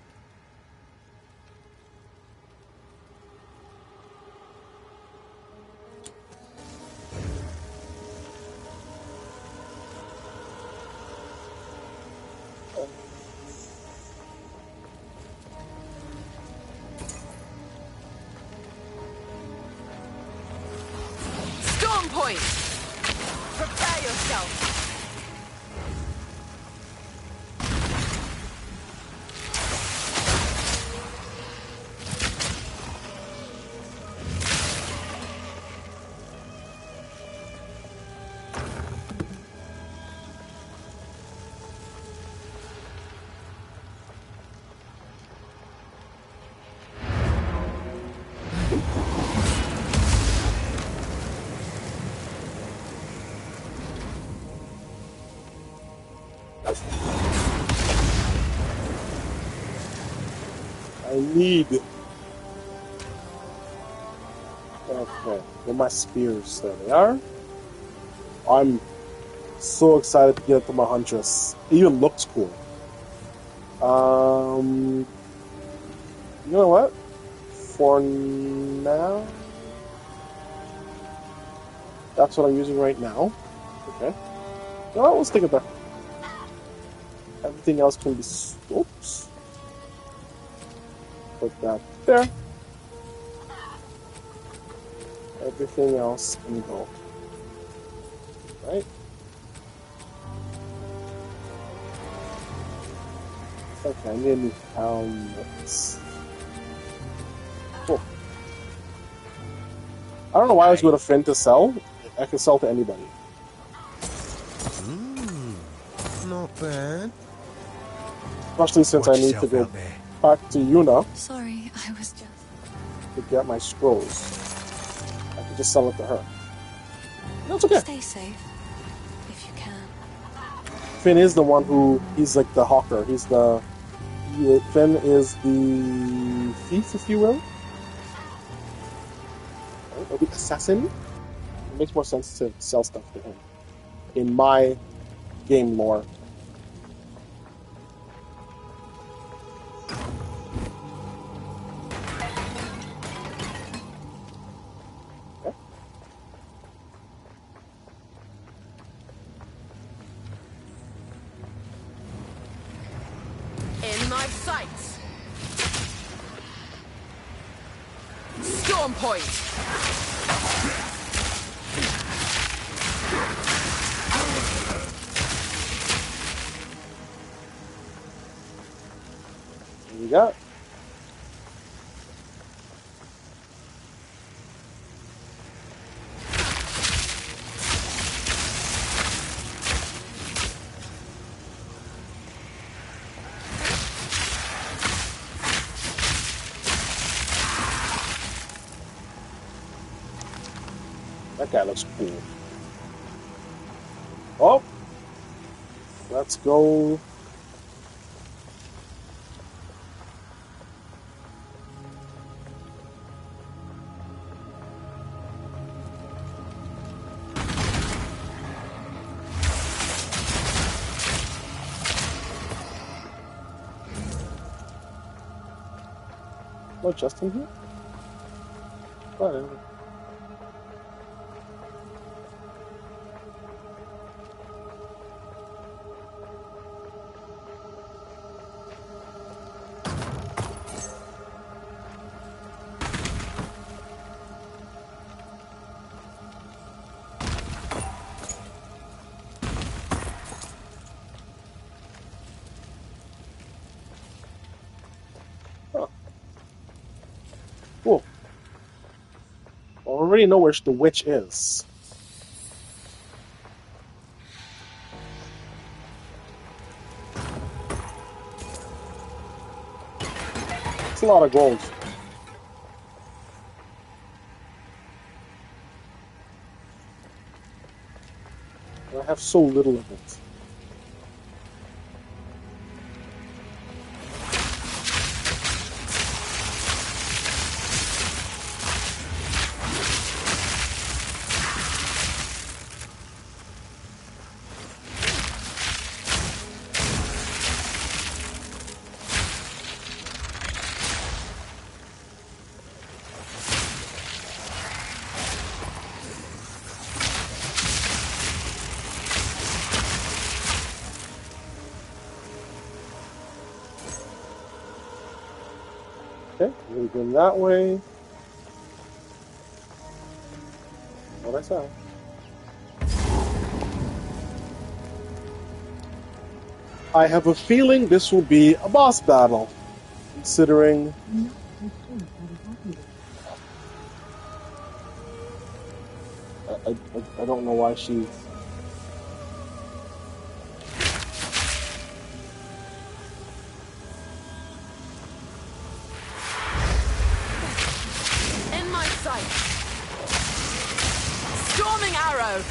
Storm point! Prepare yourself! I need. Okay, well, my spears, there they are. I'm so excited to get it to my Huntress. It even looks cool. You know what? For now, that's what I'm using right now. Okay. No, let's take it back. Everything else can be. Oops. Put that there. Everything else can go. Right? Okay, I need a new helmet. Cool. I don't know why I was going to Finn to sell. I can sell to anybody. Not bad. Especially since Watch I need to yourself go out there. back to Yuna Sorry, I was just... to get my scrolls. I could just sell it to her. That's okay. Stay safe, if you can. Finn is the one who... He's like the hawker. Finn is the thief, if you will. Or the assassin. It makes more sense to sell stuff to him. In my game lore. Okay. In my sights. Storm point. Here we go. That guy looks cool. Oh! Let's go. What, Justin here? Whatever. Huh. Cool. I already know where the witch is. It's a lot of gold. I have so little of it. Okay, we're going that way. What I saw. I have a feeling this will be a boss battle, considering I don't know why she's... In my sights. Storming arrow.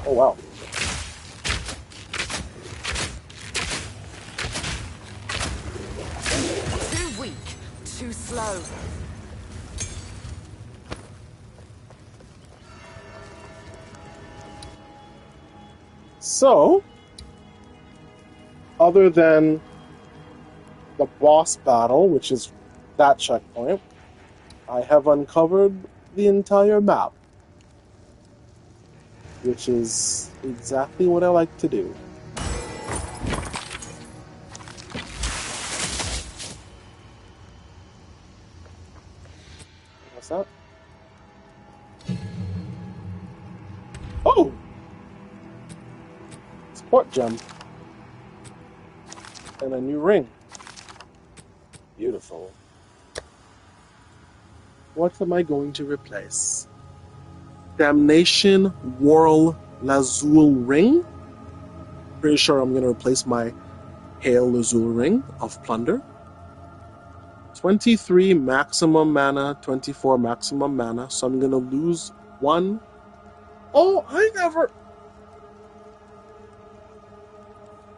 Oh, wow. Too weak. Too slow. So, other than the boss battle, which is that checkpoint, I have uncovered the entire map, which is exactly what I like to do. What's that? Oh! Support gem. And a new ring. Beautiful. What am I going to replace? Damnation Whirl Lazul ring. Pretty sure I'm going to replace my Hail Lazul ring of plunder. 23 maximum mana, 24 maximum mana, so I'm going to lose 1. Oh, I never...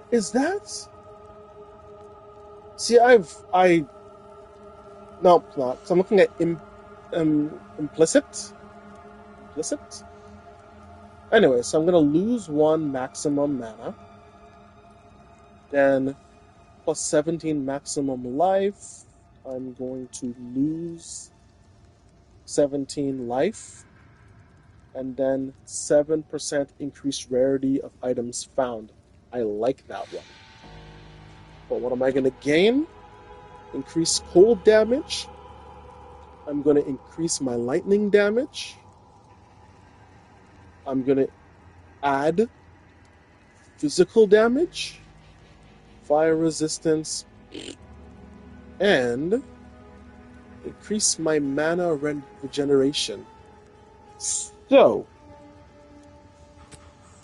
Is that... See, No, not. So I'm looking at implicit. Implicit? Anyway, so I'm going to lose 1 maximum mana. Then, plus 17 maximum life. I'm going to lose 17 life. And then 7% increased rarity of items found. I like that one. But what am I going to gain? Increase cold damage. I'm going to increase my lightning damage. I'm going to add physical damage, fire resistance, and increase my mana regeneration. So,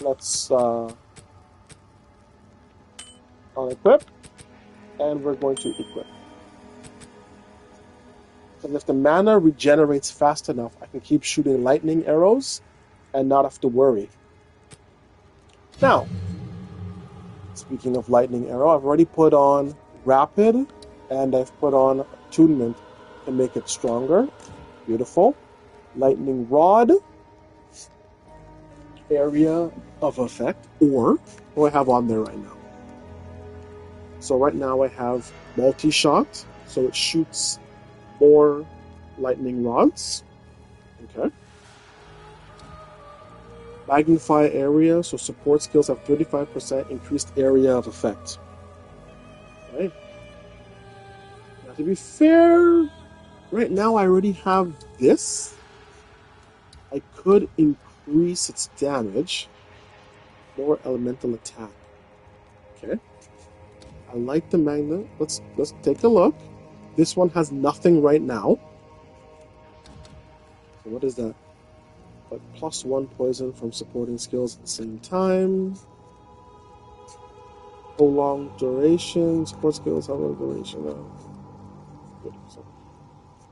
let's unequip, and we're going to equip. And if the mana regenerates fast enough, I can keep shooting lightning arrows and not have to worry. Now, speaking of lightning arrow, I've already put on rapid, and I've put on attunement to make it stronger. Beautiful. Lightning rod, area of effect, or what do I have on there right now? So right now I have multi-shot, so it shoots more lightning rods. Okay. Magnify area, so support skills have 35% increased area of effect. Right. Now to be fair, right now I already have this. I could increase its damage. More elemental attack. Okay. I like the magnet. Let's take a look. This one has nothing right now. So what is that? But +1 poison from supporting skills at the same time. Prolonged duration. Support skills have a duration of 30%.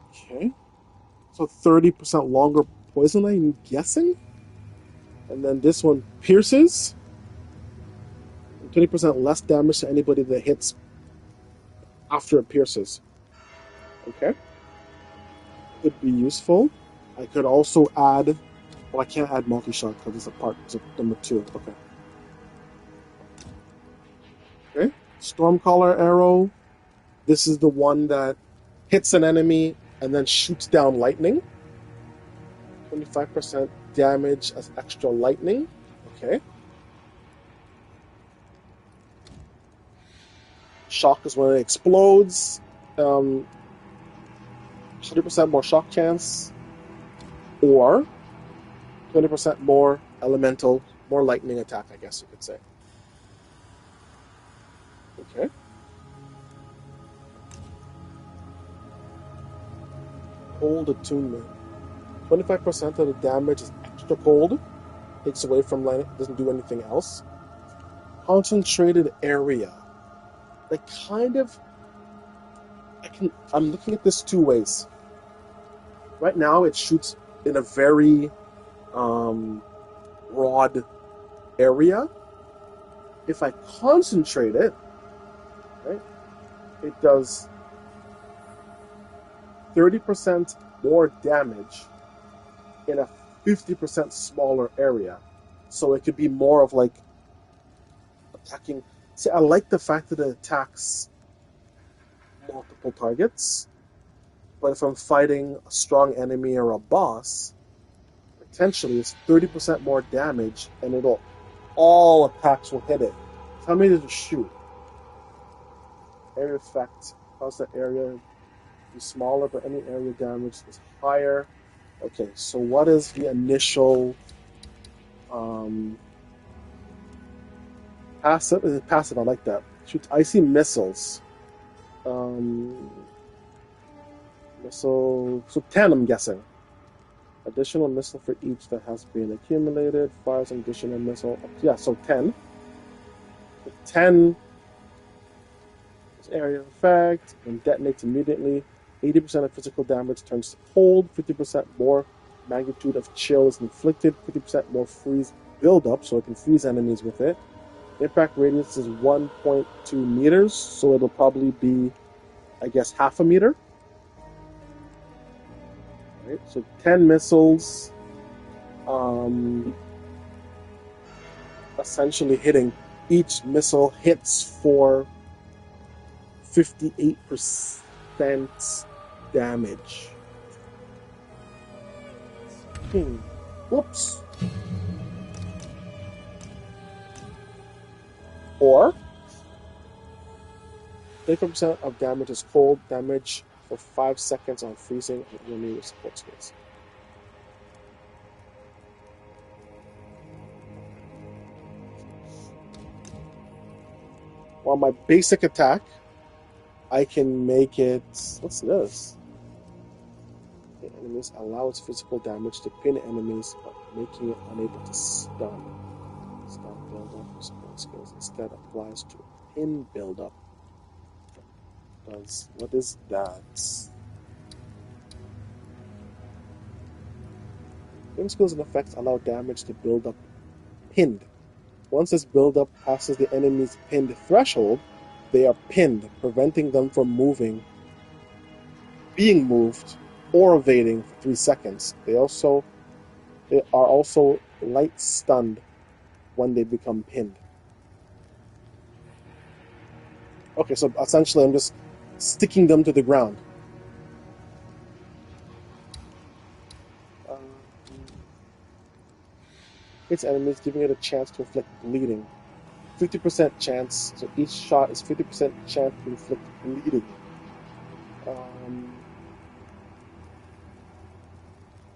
Okay. So 30% longer poison, I'm guessing? And then this one pierces. 20% less damage to anybody that hits after it pierces. Okay. Could be useful. I could also add... Well, I can't add multi-shot because it's a part of number 2. Okay. Okay. Stormcaller arrow. This is the one that hits an enemy and then shoots down lightning. 25% damage as extra lightning. Okay. Shock is when it explodes. 100% more shock chance. Or 20% more elemental, more lightning attack, I guess you could say. Okay. Cold attunement. 25% of the damage is extra cold. Takes away from lightning, doesn't do anything else. Concentrated area. Like, kind of... I'm looking at this 2 ways. Right now, it shoots in a very broad area. If I concentrate it, right, it does 30% more damage in a 50% smaller area. So it could be more of like attacking. See, I like the fact that it attacks multiple targets, but if I'm fighting a strong enemy or a boss, potentially it's 30% more damage, and all attacks will hit it. So how many does it shoot? Area effect. How's the area? be smaller, but any area damage is higher. Okay, so what is the initial passive? Is it passive? I like that. Shoots icy missiles. So 10, I'm guessing. Additional missile for each that has been accumulated. Fires an additional missile. Yeah, so 10. So 10 is area effect and detonates immediately. 80% of physical damage turns to cold. 50% more magnitude of chill is inflicted. 50% more freeze buildup, so it can freeze enemies with it. Impact radius is 1.2 meters, so it'll probably be, I guess, half a meter. Right, so 10 missiles, essentially hitting. Each missile hits for 58% damage. Whoops. Or 34% of damage is cold damage for 5 seconds on freezing and enemy with support skills. While my basic attack, I can make it. What's this? The enemies allow its physical damage to pin enemies, but making it unable to stun. Stun build-up for support skills instead applies to pin build-up. What is that? Pin skills and effects allow damage to build up pinned. Once this build-up passes the enemy's pinned threshold, they are pinned, preventing them from being moved, or evading for 3 seconds. They are also light stunned when they become pinned. Okay, so essentially I'm just sticking them to the ground. Its enemies, giving it a chance to inflict bleeding. 50% chance, so each shot is 50% chance to inflict bleeding.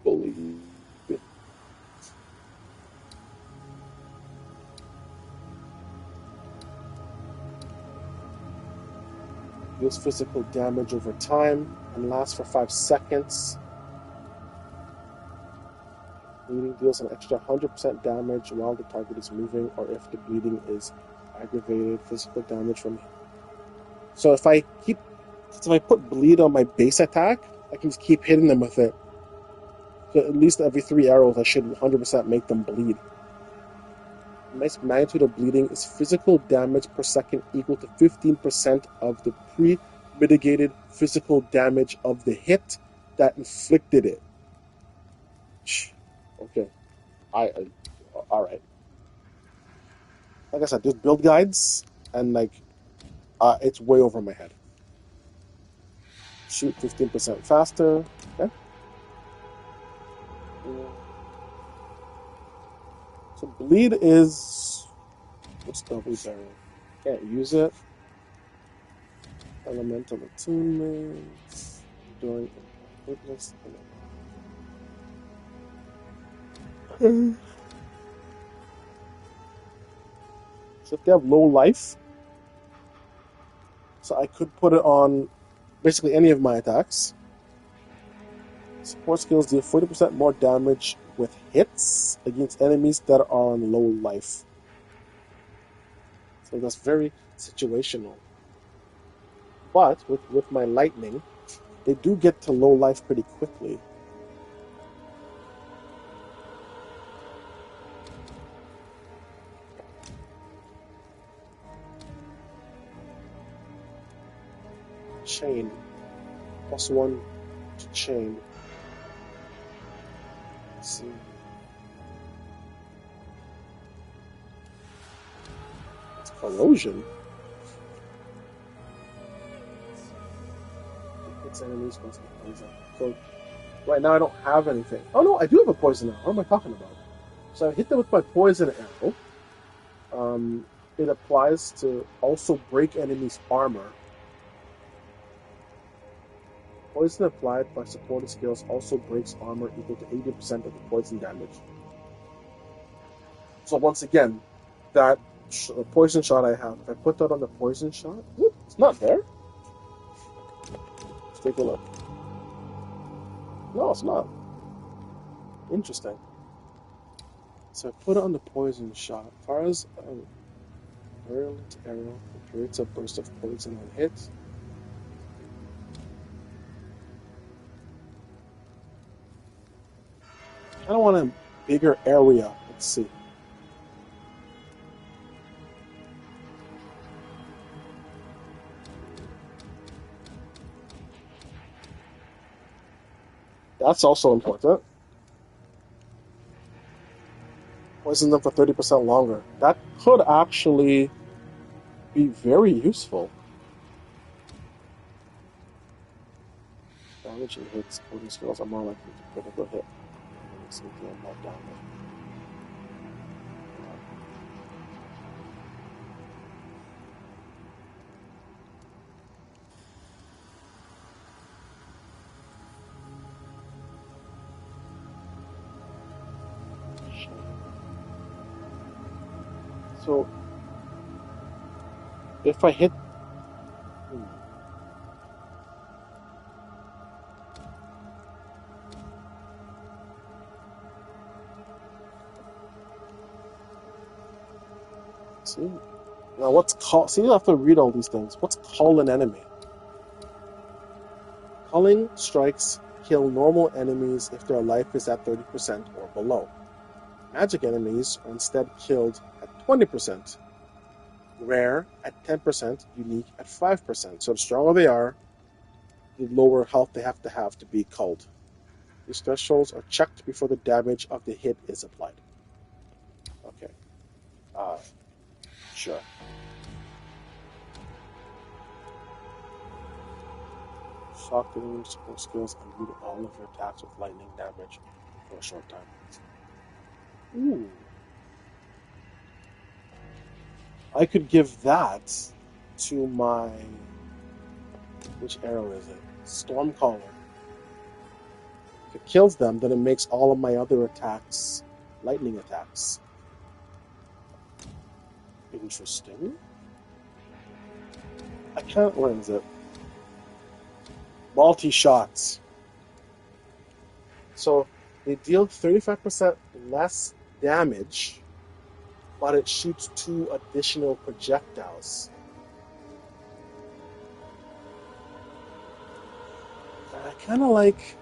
Bleed. Deals physical damage over time and lasts for 5 seconds. Bleeding deals an extra 100% damage while the target is moving, or if the bleeding is aggravated. Physical damage from. So if I put bleed on my base attack, I can just keep hitting them with it. So at least every 3 arrows, I should 100% make them bleed. The nice magnitude of bleeding is physical damage per second equal to 15% of the pre-mitigated physical damage of the hit that inflicted it. Okay. Alright. Like I said, there's build guides, and it's way over my head. Shoot 15% faster. Okay. So bleed is... What's double barrel? Can't use it. Elemental attunement. During witness. So if they have low life, so I could put it on basically any of my attacks. Support skills deal 40% more damage with hits against enemies that are on low life. So that's very situational. But with my lightning, they do get to low life pretty quickly. Chain. +1 to chain. Let's see. It's corrosion. It's enemies once it comes up. So right now I don't have anything. Oh no, I do have a poison arrow. What am I talking about? So I hit them with my poison arrow. It applies to also break enemies' armor. Poison applied by supported skills also breaks armor equal to 80% of the poison damage. So once again, that poison shot I have, if I put that on the poison shot, it's not there. Let's take a look. No, it's not. Interesting. So I put it on the poison shot. Fires a virulent arrow that creates a burst of poison when hit. I kind of want a bigger area. Let's see. That's also important. Poison them for 30% longer. That could actually be very useful. Damage and hits. Poison skills are more likely to critical hit. So deal more damage. So if I hit see now what's called, see, you have to read all these things. What's call an enemy? Culling strikes kill normal enemies if their life is at 30% or below. Magic enemies are instead killed at 20%, rare at 10%, unique at 5%. So the stronger they are, the lower health they have to be culled. These thresholds are checked before the damage of the hit is applied. Okay. Sure. Shock delivery support skills undo all of your attacks with lightning damage for a short time. Ooh. I could give that to my... Which arrow is it? Stormcaller. If it kills them, then it makes all of my other attacks lightning attacks. Interesting. I can't... Where is it? Multi-shots. So they deal 35% less damage, but it shoots 2 additional projectiles. I kind of like...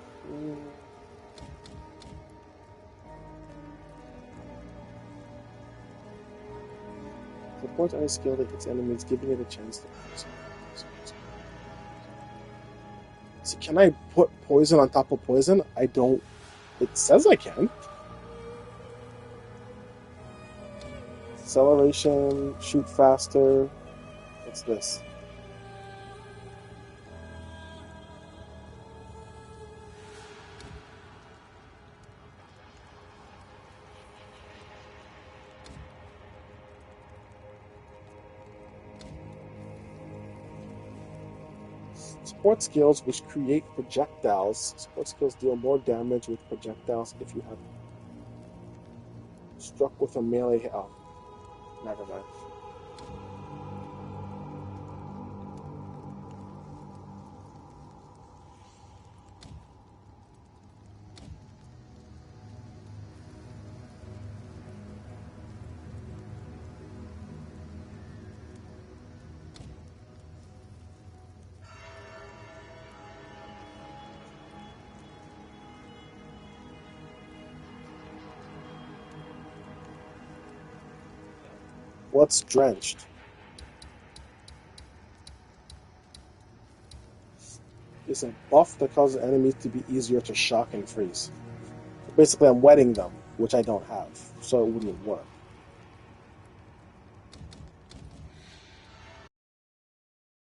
Support any skill that hits enemies, giving it a chance to poison. So can I put poison on top of poison? I don't... It says I can. Acceleration, shoot faster. What's this? Support skills which create projectiles. Support skills deal more damage with projectiles if you have struck with a melee. Oh, never mind. What's drenched? It's a buff that causes enemies to be easier to shock and freeze. Basically, I'm wetting them, which I don't have, so it wouldn't work.